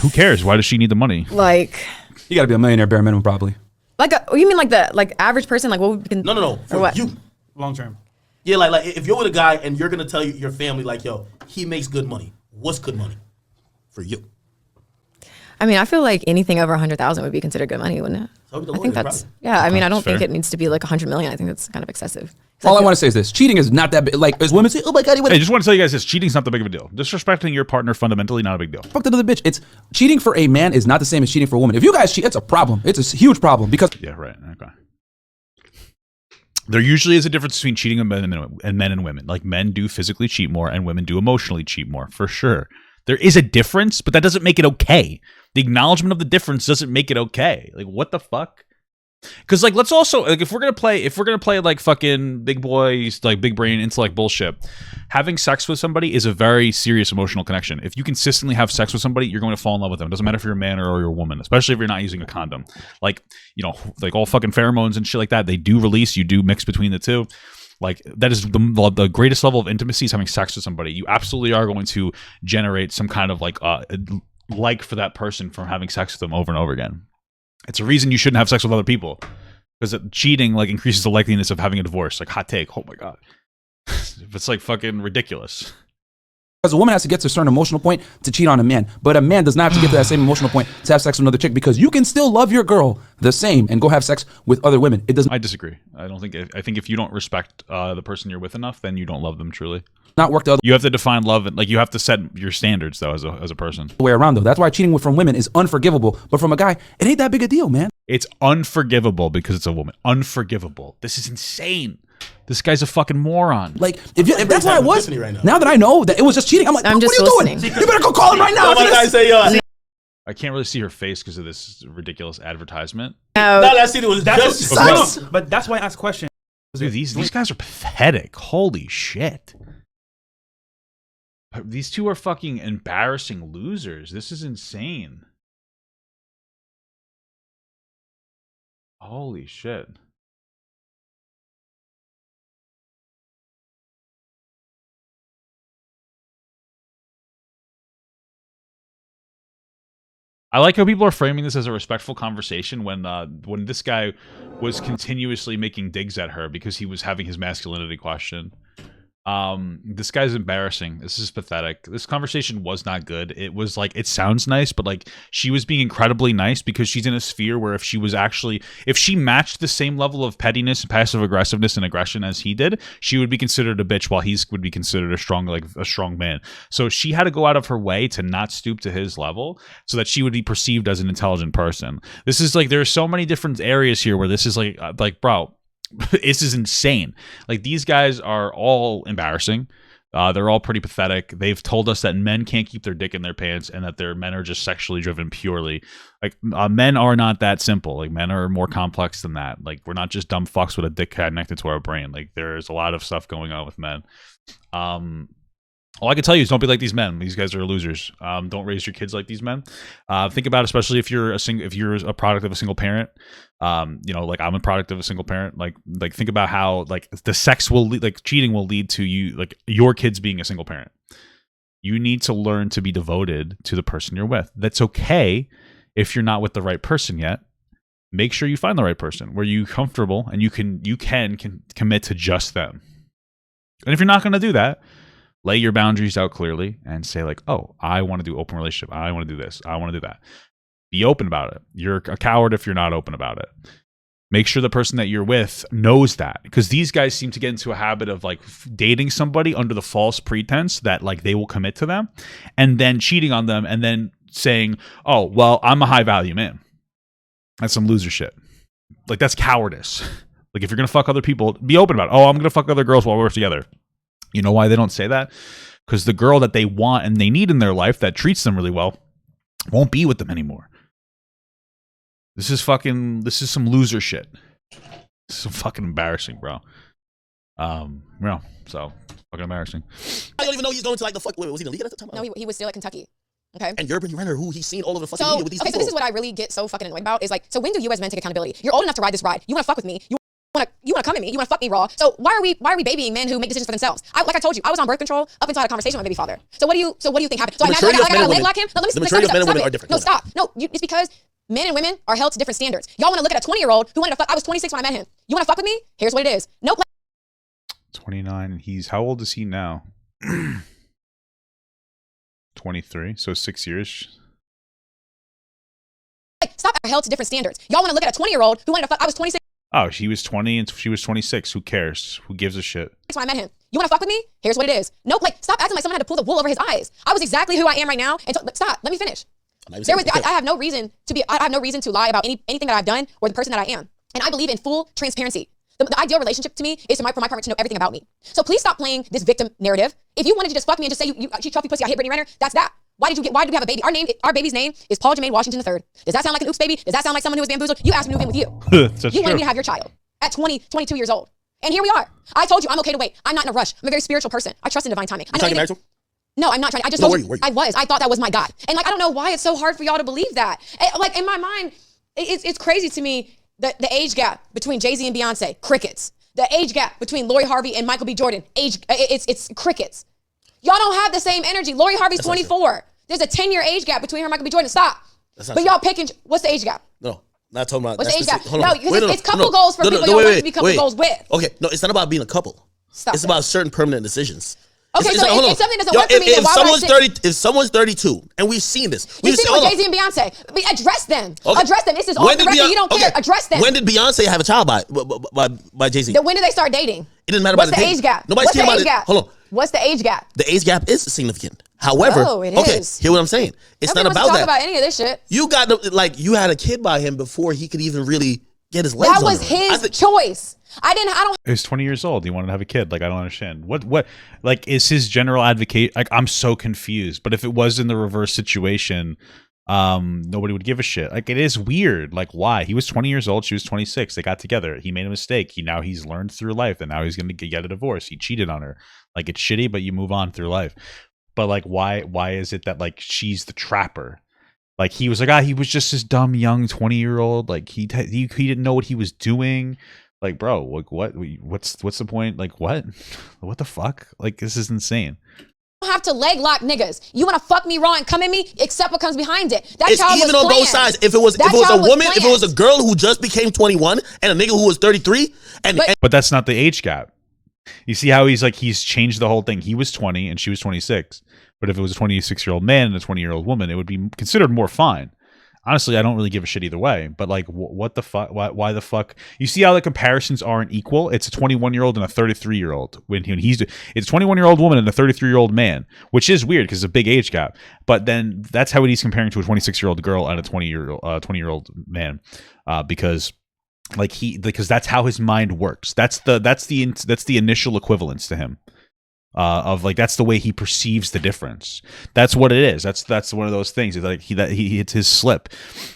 Who cares? Why does she need the money? Like, You got to be a millionaire bare minimum, probably. like you mean like the average person? Like, what would we No. For what? you. Long term. Yeah, like if you're with a guy and you're gonna tell your family like, yo, he makes good money. What's good money for you? I mean, I feel like anything over 100,000 would be considered good money, wouldn't it? So the I think lawyer, that's probably. yeah. I mean, I don't fair. think it needs to be like 100 million. I think that's kind of excessive. All I want to say is this: cheating is not that big. Like, as women say, "Oh my god, he went Hey, just want to tell you guys this: cheating's not that big of a deal. Disrespecting your partner fundamentally not a big deal. fucked another bitch." It's cheating for a man is not the same as cheating for a woman. If you guys cheat, it's a problem. It's a huge problem because Yeah, right. Okay. There usually is a difference between cheating and men and women. Like, men do physically cheat more, and women do emotionally cheat more, for sure. There is a difference, but that doesn't make it okay. The acknowledgement of the difference doesn't make it okay. Like, what the fuck? Because like, let's also like, if we're gonna play like fucking big boys, like big brain intellect bullshit, having sex with somebody is a very serious emotional connection. If you consistently have sex with somebody, you're going to fall in love with them. It doesn't matter if you're a man or you're a woman, especially if you're not using a condom. Like, you know, like all fucking pheromones and shit like that, they do release. You do mix between the two. Like, that is the greatest level of intimacy is having sex with somebody. You absolutely are going to generate some kind of like for that person from having sex with them over and over again. It's a reason you shouldn't have sex with other people, because cheating like increases the likeliness of having a divorce. Like, hot take. Oh my god, it's like fucking ridiculous. a woman has to get to a certain emotional point to cheat on a man, but a man does not have to get to that same emotional point to have sex with another chick, because you can still love your girl the same and go have sex with other women. It does I disagree. I think if you don't respect the person you're with enough, then you don't love them truly. not work the other You have to define love, and like you have to set your standards though as a person. way around though. That's why cheating from women is unforgivable, but from a guy, it ain't that big a deal, man. It's unforgivable because it's a woman. Unforgivable. This is insane. This guy's a fucking moron. Like, if that's what I was, right now that I know that it was just cheating, I'm like, I'm what just are you listening. doing? You better go call him right now. my guy say, I can't really see her face because of this ridiculous advertisement. no, that scene was just That's but that's why I asked questions. Dude, these guys are pathetic. Holy shit. These two are fucking embarrassing losers. This is insane. Holy shit. I like how people are framing this as a respectful conversation when this guy was continuously making digs at her because he was having his masculinity questioned. This guy's embarrassing. This is pathetic. This conversation was not good. It was like, it sounds nice, but like she was being incredibly nice because she's in a sphere where if she matched the same level of pettiness, passive aggressiveness, and aggression as he did, she would be considered a bitch while he would be considered a strong man. So she had to go out of her way to not stoop to his level so that she would be perceived as an intelligent person. This is like, there are so many different areas here where this is like bro, this is insane. Like, these guys are all embarrassing. They're all pretty pathetic. They've told us that men can't keep their dick in their pants and that their men are just sexually driven purely. Like, men are not that simple. Like, men are more complex than that. Like, we're not just dumb fucks with a dick connected to our brain. Like, there's a lot of stuff going on with men. All I can tell you is don't be like these men. These guys are losers. Don't raise your kids like these men. Think about, especially if you're a product of a single parent. Like I'm a product of a single parent. Like think about how like the sex will cheating will lead to you, like your kids being a single parent. You need to learn to be devoted to the person you're with. That's okay if you're not with the right person yet. Make sure you find the right person where you're comfortable and you can commit to just them. And if you're not going to do that, lay your boundaries out clearly and say like, oh, I want to do open relationship. I want to do this. I want to do that. Be open about it. You're a coward if you're not open about it. Make sure the person that you're with knows that, because these guys seem to get into a habit of like dating somebody under the false pretense that like they will commit to them and then cheating on them and then saying, oh, well, I'm a high value man. That's some loser shit. Like, that's cowardice. Like, if you're going to fuck other people, be open about it. Oh, I'm going to fuck other girls while we're together. You know why they don't say that? Because the girl that they want and they need in their life that treats them really well won't be with them anymore. This is some loser shit. This is so fucking embarrassing, bro. So fucking embarrassing. I don't even know he's going to like the fuck. Was he the league at the time? No, he was still at Kentucky. Okay. And you're Brittany Renner, who he's seen all over the fucking media with these people. So this is what I really get so fucking annoyed about is like, so when do you as men take accountability? You're old enough to ride this ride. You want to fuck with me. You want to come at me. You want to fuck me raw. So why are we babying men who make decisions for themselves? Like I told you, I was on birth control up until I had a conversation with my baby father. So what do you think happened? So I gotta leg lock him. No, the maturity of men and women are different. No, stop. No, it's because men and women are held to different standards. Y'all want to look at a 20-year-old who wanted to fuck. I was 26 when I met him. You want to fuck with me? Here's what it is. Nope. 29. He's, how old is he now? 23. So 6 years. Stop. Are held to different standards. Y'all want to look at a 20-year-old who wanted to fuck. I was 26. Oh, he was 20 and she was 26. Who cares? Who gives a shit? When I met him. You want to fuck with me? Here's what it is. Nope. Like, stop acting like someone had to pull the wool over his eyes. I was exactly who I am right now. And stop. Let me finish. I have no reason to lie about anything that I've done or the person that I am. And I believe in full transparency. The ideal relationship to me is for my partner to know everything about me. So please stop playing this victim narrative. If you wanted to just fuck me and just say she trophy pussy, I hit Brittany Renner, that's that. Why did we have a baby? Our baby's name is Paul Jermaine Washington III. Does that sound like an oops baby? Does that sound like someone who was bamboozled? You asked me to move in with you. You wanted me to have your child at 22 years old. And here we are. I told you I'm okay to wait. I'm not in a rush. I'm a very spiritual person. I trust in divine timing. No, I'm not trying. I just told you. I was. I thought that was my God. And like, I don't know why it's so hard for y'all to believe that. Like, in my mind, it's crazy to me the age gap between Jay-Z and Beyonce, crickets. The age gap between Lori Harvey and Michael B. Jordan, it's crickets. Y'all don't have the same energy. Lori Harvey's 24. There's a 10-year age gap between her and Michael B. Jordan. Stop. But y'all picking, what's the age gap? No, not talking about. What's the age gap? No, because it's couple goals for people you want to be couple goals with. Okay, no, it's not about being a couple. Stop. It's about certain permanent decisions. Okay, so if something doesn't work for me, then why would I sit? If someo's 32, and we've seen this. You've seen it with Jay-Z and Beyonce. Address them. Okay. Address them. This is off the record. You don't care. Address them. When did Beyonce have a child by Jay-Z? When did they start dating? It doesn't matter about the age gap. Nobody's caring about it. Hold on. What's the age gap? The age gap is significant. However, Oh, it okay, is. hear what I'm saying. It's Nobody not wants to about talk that. about any of this shit. You got like you had a kid by him before he could even really get his legs. That was under him. his choice. I don't. He was 20 years old. He wanted to have a kid. Like, I don't understand. What, like, is his general advocate? Like, I'm so confused. But if it was in the reverse situation, nobody would give a shit. Like, it is weird. Like, why? He was 20 years old. She was 26. They got together. He made a mistake. He's learned through life, and now he's going to get a divorce. He cheated on her. Like, it's shitty, but you move on through life. But, like, why is it that, like, she's the trapper? Like, he was like, he was just this dumb, young 20-year-old. Like, he didn't know what he was doing. Like, bro, like, what's the point? Like, what the fuck? Like, this is insane. You don't have to leg lock niggas. You want to fuck me raw and come at me, accept what comes behind it. That It's child even was on planned. both sides. If it was That a child was woman, if it was a planned. girl who just became 21 and a nigga who was 33, But that's not the age gap. You see how he's changed the whole thing. He was 20 and she was 26. But if it was a 26-year-old man and a 20-year-old woman, it would be considered more fine. Honestly, I don't really give a shit either way. But like, what the fuck? Why the fuck? You see how the comparisons aren't equal? It's a 21-year-old and a 33-year-old. It's a 21-year-old woman and a 33-year-old man, which is weird because it's a big age gap. But then that's how he's comparing to a 26-year-old girl and a 20-year-old man, because that's how his mind works. That's the initial equivalence to him. Of like, that's the way he perceives the difference. That's what it is. That's one of ththose things. It's like he hits his slip.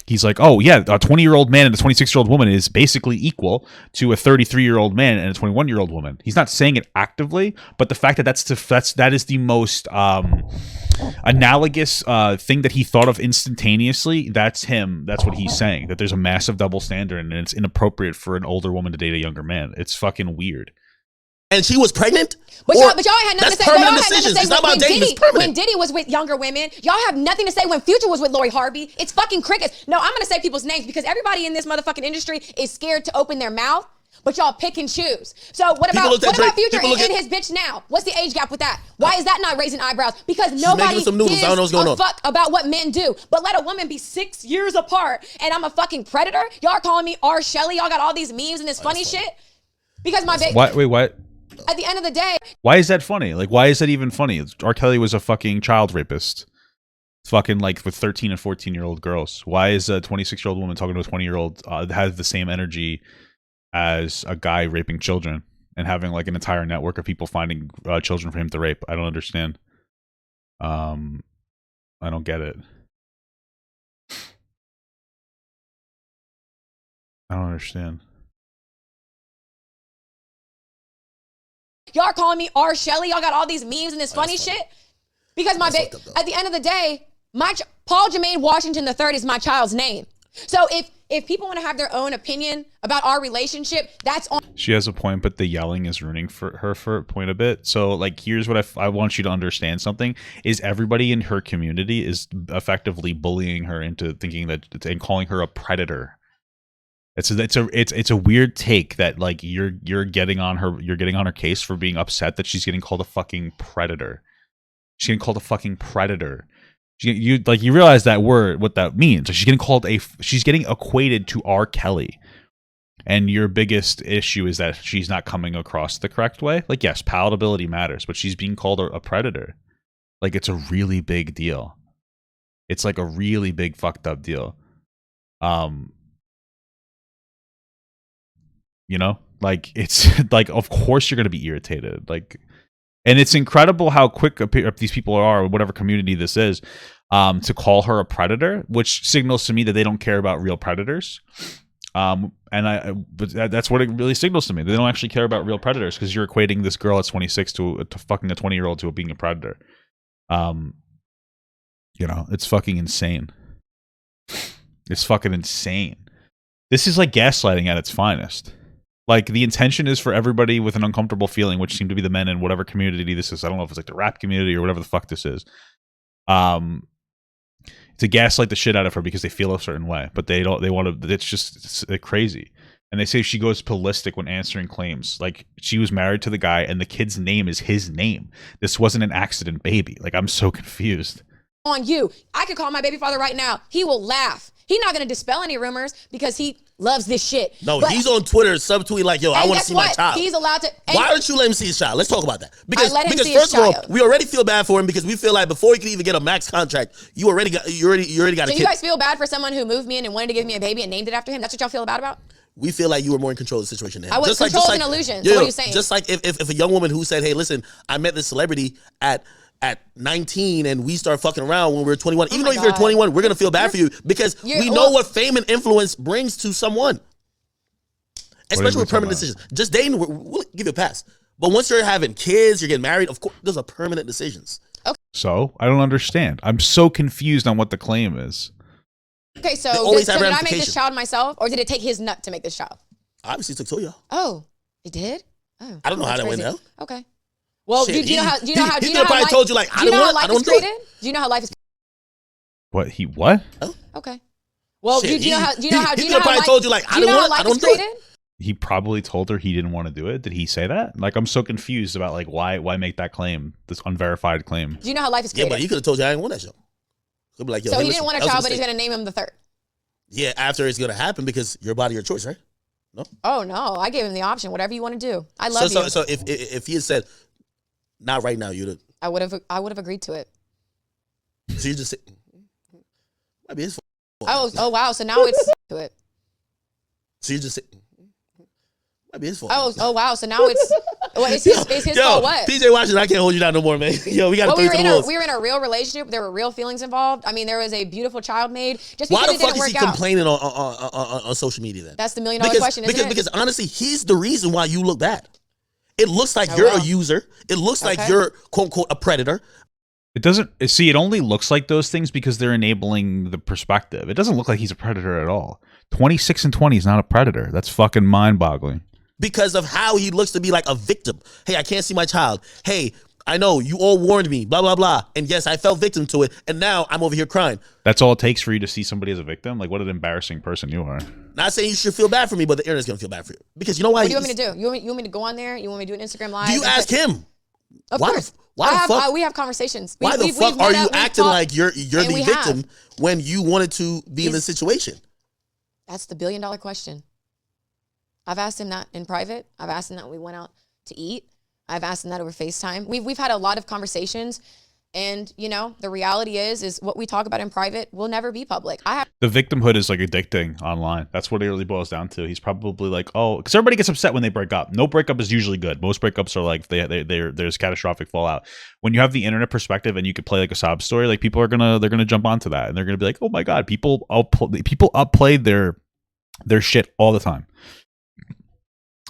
He's like, oh yeah, a 20-year-old man and a 26-year-old woman is basically equal to a 33-year-old man and a 21-year-old woman. He's not saying it actively, but the fact that that is the most analogous thing that he thought of instantaneously. That's him. That's what he's saying. That there's a massive double standard and it's inappropriate for an older woman to date a younger man. It's fucking weird. and she was pregnant. But y'all had nothing to say. Y'all had nothing to say It's not about dating. It's permanent. when Diddy was with younger women. Y'all have nothing to say when Future was with Lori Harvey. It's fucking crickets. No, I'm gonna say people's names because everybody in this motherfucking industry is scared to open their mouth. But y'all pick and choose. So what about Future and his bitch now? What's the age gap with that? Why is that not raising eyebrows? Because nobody some noodles. gives I don't know what's going a on. fuck about what men do. But let a woman be 6 years apart and I'm a fucking predator? Y'all are calling me R. Shelley. Y'all got all these memes and this funny shit? Because my baby... Wait, what? At the end of the day... Why is that funny? Like, why is that even funny? R. Kelly was a fucking child rapist. Fucking, like, with 13 and 14-year-old girls. Why is a 26-year-old woman talking to a 20-year-old has the same energy as a guy raping children and having, like, an entire network of people finding children for him to rape? I don't understand. I don't get it. I don't understand. Y'all are calling me R. Shelley. Y'all got all these memes and this funny shit. Because my baby, at the end of the day, Paul Jermaine Washington III is my child's name. So if people want to have their own opinion about our relationship, that's on. She has a point, but the yelling is ruining for her for a point a bit. So, like, here's what I want you to understand something, is everybody in her community is effectively bullying her into thinking that and calling her a predator. It's a weird take that, like, you're getting on her case for being upset that she's getting called a fucking predator. She's getting called a fucking predator. You realize that word, what that means. She's getting equated to R. Kelly. And your biggest issue is that she's not coming across the correct way. Like, yes, palatability matters, but she's being called a predator. Like, it's a really big deal. It's like a really big fucked up deal. You know, like, it's like, of course you're going to be irritated. Like, and it's incredible how quick these people are, or whatever community this is, to call her a predator, which signals to me that they don't care about real predators. But that's what it really signals to me. They don't actually care about real predators, because you're equating this girl at 26 to fucking a 20-year-old to being a predator. You know, it's fucking insane. It's fucking insane. This is like gaslighting at its finest. Like, the intention is for everybody with an uncomfortable feeling, which seem to be the men in whatever community this is. I don't know if it's like the rap community or whatever the fuck this is. To gaslight the shit out of her because they feel a certain way, but they want to. It's crazy. And they say she goes ballistic when answering claims. Like, she was married to the guy, and the kid's name is his name. This wasn't an accident baby. Like, I'm so confused. on you. I could call my baby father right now. He will laugh. He's not going to dispel any rumors because he loves this shit. No, but he's on Twitter subtweeting like, yo, I want to see my child. He's allowed to. Why don't you let him see his child? Let's talk about that. Because see first of all, child. we already feel bad for him because we feel like before he could even get a max contract, you already got a kid. So you guys feel bad for someone who moved me in and wanted to give me a baby and named it after him? That's what y'all feel bad about? We feel like you were more in control of the situation than him. I was. Control is an illusion. So what are you saying? Just like if a young woman who said, hey, listen, I met this celebrity at 19 and we start fucking around when we were 21. Even though you're 21, we're going to feel bad for you because we know what fame and influence brings to someone. Especially with permanent decisions. Just dating, we'll give you a pass. But once you're having kids, you're getting married, of course, those are permanent decisions. Okay. So, I don't understand. I'm so confused on what the claim is. Okay, so did I make this child myself or did it take his nut to make this child? Obviously, it took Toya. Oh, it did? Oh, I don't know how that went down. Okay. Well, do you know how probably told you like, I don't want to do it. Do you know how life is? What? Oh. Okay. Well, do you know how probably told you like, I don't do it. He probably told her he didn't want to do it. Did he say that? Like, I'm so confused about like why make that claim, this unverified claim. Do you know how life is created? Yeah, but he could have told you I didn't want that show. He'll be like, yo, so he didn't want a child, but he's gonna name him the third. Yeah, after it's gonna happen because your body, your choice, right? No. Oh no, I gave him the option. Whatever you want to do, I love you. So if he had said, not right now, you'd have. I would have agreed to it. So you just say, might be his fault. Oh wow. So now it's to it. So you just say, might be his fault. Oh wow. So now it's his fault. What? PJ Washington, I can't hold you down no more, man. Yo, we got to we were in a real relationship. There were real feelings involved. I mean, there was a beautiful child made. Just because why the it didn't fuck work is he out. complaining on social media then? That's the $1 million question, isn't it? Because honestly, he's the reason why you look bad. It looks like you're a user. It looks like you're quote unquote a predator. It doesn't see. It only looks like those things because they're enabling the perspective. It doesn't look like he's a predator at all. 26 and 20 is not a predator. That's fucking mind-boggling. Because of how he looks to be like a victim. Hey, I can't see my child. Hey, I know you all warned me. Blah blah blah. And yes, I fell victim to it. And now I'm over here crying. That's all it takes for you to see somebody as a victim. Like, what an embarrassing person you are. Not saying you should feel bad for me, but the internet's gonna feel bad for you because you know why? What do you want me to do? You want me to go on there? You want me to do an Instagram live? Do you ask him? Of course. Why the fuck? We have conversations. Why the fuck are you acting like you're the victim when you wanted to be in this situation? That's the $1 billion question. I've asked him that in private. I've asked him that when we went out to eat. I've asked him that over FaceTime. We've had a lot of conversations, and you know the reality is what we talk about in private will never be public. The victimhood is like addicting online. That's what it really boils down to. He's probably like, oh, because everybody gets upset when they break up. No breakup is usually good. Most breakups are like there's catastrophic fallout. When you have the internet perspective and you could play like a sob story, like people are gonna jump onto that and they're gonna be like, oh my god, people upplayed their shit all the time.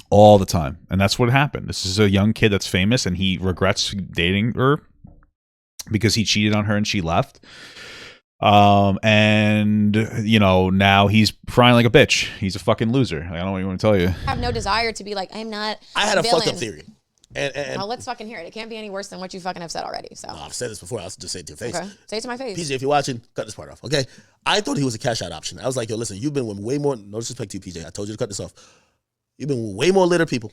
All the time. And that's what happened. This is a young kid that's famous and he regrets dating her because he cheated on her and she left. And you know, now he's crying like a bitch. He's a fucking loser. I don't know what you want to tell you. I have no desire to be like, I'm not. I had a fucked up theory. And well, let's fucking hear it. It can't be any worse than what you fucking have said already. So I've said this before. I'll just say it to your face. Okay. Say it to my face. PJ, if you're watching, cut this part off. Okay. I thought he was a cash out option. I was like, yo, listen, you've been with way more, no disrespect to you, PJ. I told you to cut this off. You've been with way more litter people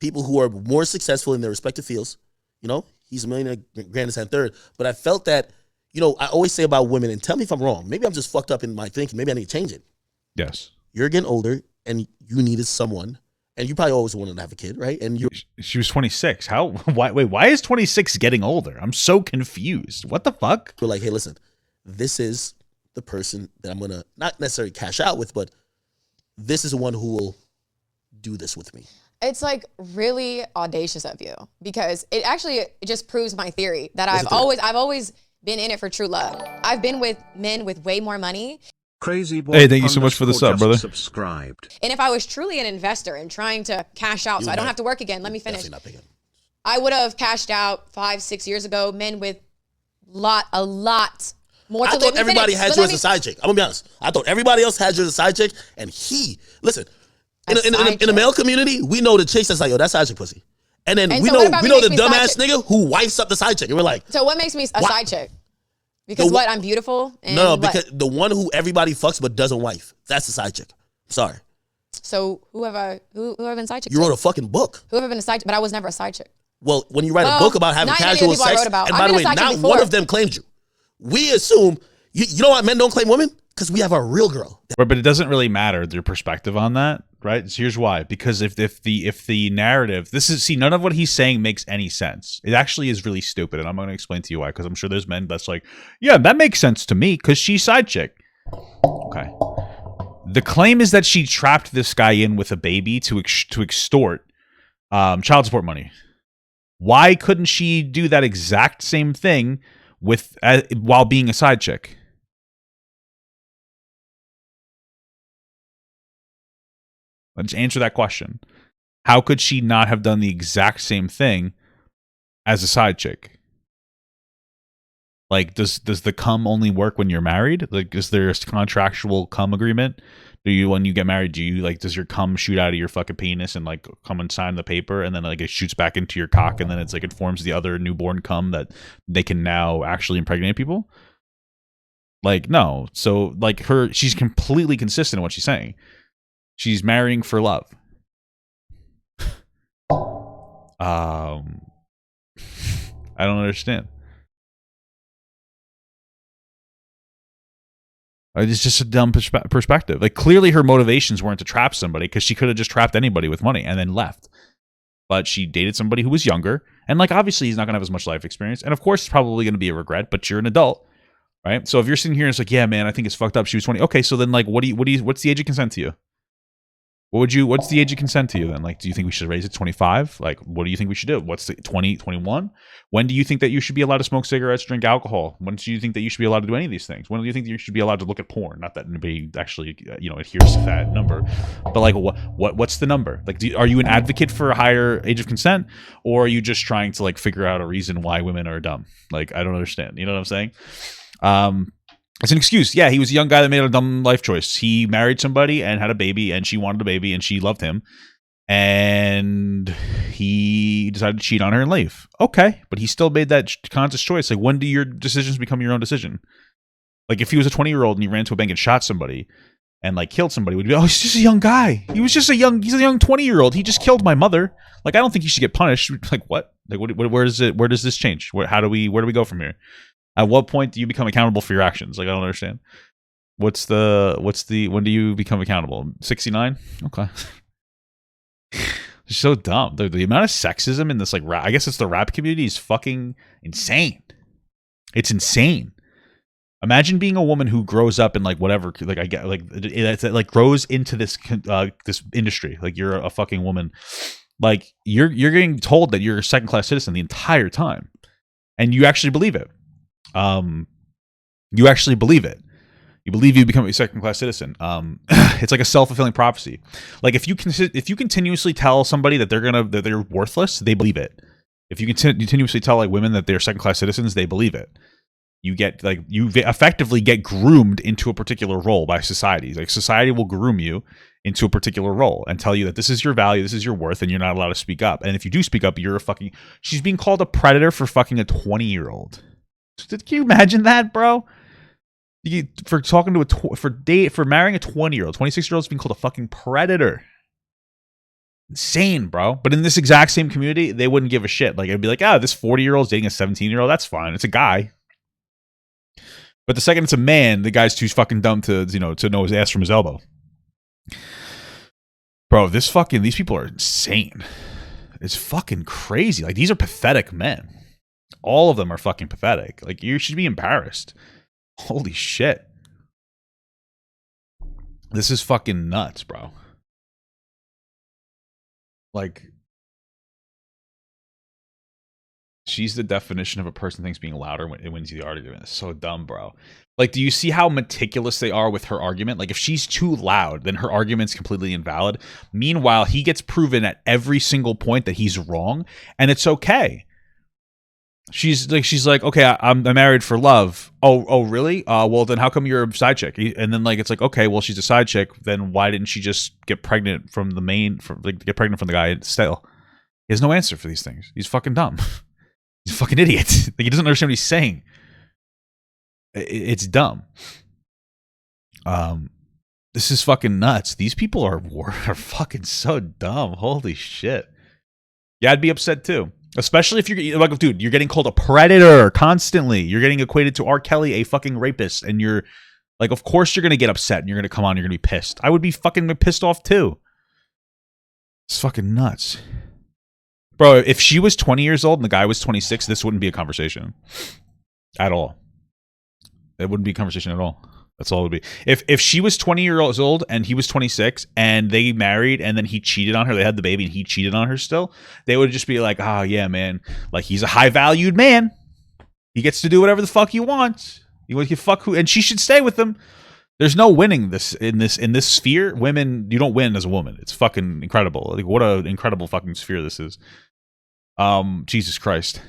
who are more successful in their respective fields. You know, he's a millionaire, grandest and third. But I felt that, you know, I always say about women, and tell me if I'm wrong. Maybe I'm just fucked up in my thinking. Maybe I need to change it. Yes. You're getting older, and you needed someone, and you probably always wanted to have a kid, right? And she was 26. How? Why is 26 getting older? I'm so confused. What the fuck? We're like, hey, listen, this is the person that I'm gonna not necessarily cash out with, but this is the one who will do this with me. It's like really audacious of you because it just proves my theory that I've always been in it for true love. I've been with men with way more money. Crazy boy. Hey, thank you so much for the sub, brother. Subscribed. And if I was truly an investor and trying to cash out so I don't have to work again, let me finish. Definitely not picking. I would have cashed out 5-6 years ago, men with a lot more to I live. thought everybody had you as a side chick. I'm gonna be honest. I thought everybody else had you as a side chick, and listen, in the male community, we know the chicks that's like, yo, that's side chick pussy. And then we know the dumbass nigga who wipes up the side chick. And we're like, so what makes me a side chick? Because I'm beautiful? And no, because the one who everybody fucks but doesn't wife, that's the side chick. Sorry. So who have I been side chick? You wrote a fucking book. Who have I been a side chick? But I was never a side chick. Well, when you write a book about having casual sex, and by the way, not one of them claimed you. we assume, you know why men don't claim women? Because we have a real girl. But it doesn't really matter their perspective on that, right? So here's why. Because if the narrative, none of what he's saying makes any sense. It actually is really stupid, and I'm going to explain to you why. Because I'm sure there's men that's like, yeah, that makes sense to me because she's side chick. Okay. The claim is that she trapped this guy in with a baby to extort child support money. Why couldn't she do that exact same thing while being a side chick? Let's answer that question. How could she not have done the exact same thing as a side chick? Like, does the cum only work when you're married? Like, is there a contractual cum agreement? When you get married, does your cum shoot out of your fucking penis and like come and sign the paper, and then like it shoots back into your cock, and then it's like it forms the other newborn cum that they can now actually impregnate people? Like, no. So like she's completely consistent in what she's saying. She's marrying for love. I don't understand. It's just a dumb perspective. Like, clearly her motivations weren't to trap somebody, because she could have just trapped anybody with money and then left. But she dated somebody who was younger, and like obviously he's not going to have as much life experience, and of course it's probably going to be a regret, but you're an adult, right? So if you're sitting here and it's like, yeah, man, I think it's fucked up, she was 20. Okay, so then like what's the age of consent to you? What's the age of consent to you then? Like, do you think we should raise it to 25? Like, what do you think we should do? What's the 20, 21? When do you think that you should be allowed to smoke cigarettes, drink alcohol? When do you think that you should be allowed to do any of these things? When do you think that you should be allowed to look at porn? Not that anybody actually, adheres to that number, but like, what's the number? Like, are you an advocate for a higher age of consent, or are you just trying to like figure out a reason why women are dumb? Like, I don't understand. You know what I'm saying? It's an excuse. Yeah, he was a young guy that made a dumb life choice. He married somebody and had a baby, and she wanted a baby, and she loved him, and he decided to cheat on her and leave. Okay, but he still made that conscious choice. Like, when do your decisions become your own decision? Like, if he was a 20-year-old and he ran to a bank and shot somebody and like killed somebody, would be, oh, he's just a young guy. He's a young 20-year-old. He just killed my mother. Like, I don't think he should get punished. Like, what? Like, where does this change? Where do we go from here? At what point do you become accountable for your actions? Like, I don't understand. When do you become accountable? 69? Okay. It's so dumb. The amount of sexism in this, like, I guess it's the rap community, is fucking insane. It's insane. Imagine being a woman who grows up in like whatever, like I get, like grows into this this industry. Like, you're a fucking woman. Like, you're getting told that you're a second-class citizen the entire time, and you actually believe it. You actually believe it. You believe you become a second-class citizen. It's like a self-fulfilling prophecy. Like, if you continuously tell somebody that they're worthless, they believe it. If you continuously tell like women that they're second-class citizens, they believe it. You effectively get groomed into a particular role by society. Like, society will groom you into a particular role and tell you that this is your value, this is your worth, and you're not allowed to speak up. And if you do speak up, she's being called a predator for fucking a 20-year-old. Can you imagine that, bro? For talking to for marrying a 20-year-old, 26-year-old is being called a fucking predator. Insane, bro. But in this exact same community, they wouldn't give a shit. Like, it'd be like, this 40-year-old's dating a 17-year-old. That's fine. It's a guy. But the second it's a man, the guy's too fucking dumb to know his ass from his elbow. Bro, these people are insane. It's fucking crazy. Like, these are pathetic men. All of them are fucking pathetic. Like, you should be embarrassed. Holy shit. This is fucking nuts, bro. Like, she's the definition of a person thinks being louder wins you the argument. It's so dumb, bro. Like, do you see how meticulous they are with her argument? Like, if she's too loud, then her argument's completely invalid. Meanwhile, he gets proven at every single point that he's wrong, and it's okay. She's like, okay, I'm married for love. Oh, really? Well, then how come you're a side chick? And then like, it's like, okay, well, she's a side chick. Then why didn't she just get pregnant from the guy still? He has no answer for these things. He's fucking dumb. He's a fucking idiot. Like, he doesn't understand what he's saying. It's dumb. This is fucking nuts. These people are fucking so dumb. Holy shit. Yeah, I'd be upset too. Especially if you're like, dude, you're getting called a predator constantly. You're getting equated to R. Kelly, a fucking rapist, and you're like, of course you're gonna get upset and you're gonna come on, you're gonna be pissed. I would be fucking pissed off too. It's fucking nuts. Bro, if she was 20 years old and the guy was 26, this wouldn't be a conversation. At all. It wouldn't be a conversation at all. That's all it would be. If she was 20 years old and he was 26 and they married and then he cheated on her, they had the baby and he cheated on her still, they would just be like, oh yeah, man. Like, he's a high valued man. He gets to do whatever the fuck he wants. He can fuck who, and she should stay with him. There's no winning in this sphere. Women, you don't win as a woman. It's fucking incredible. Like, what an incredible fucking sphere this is. Jesus Christ.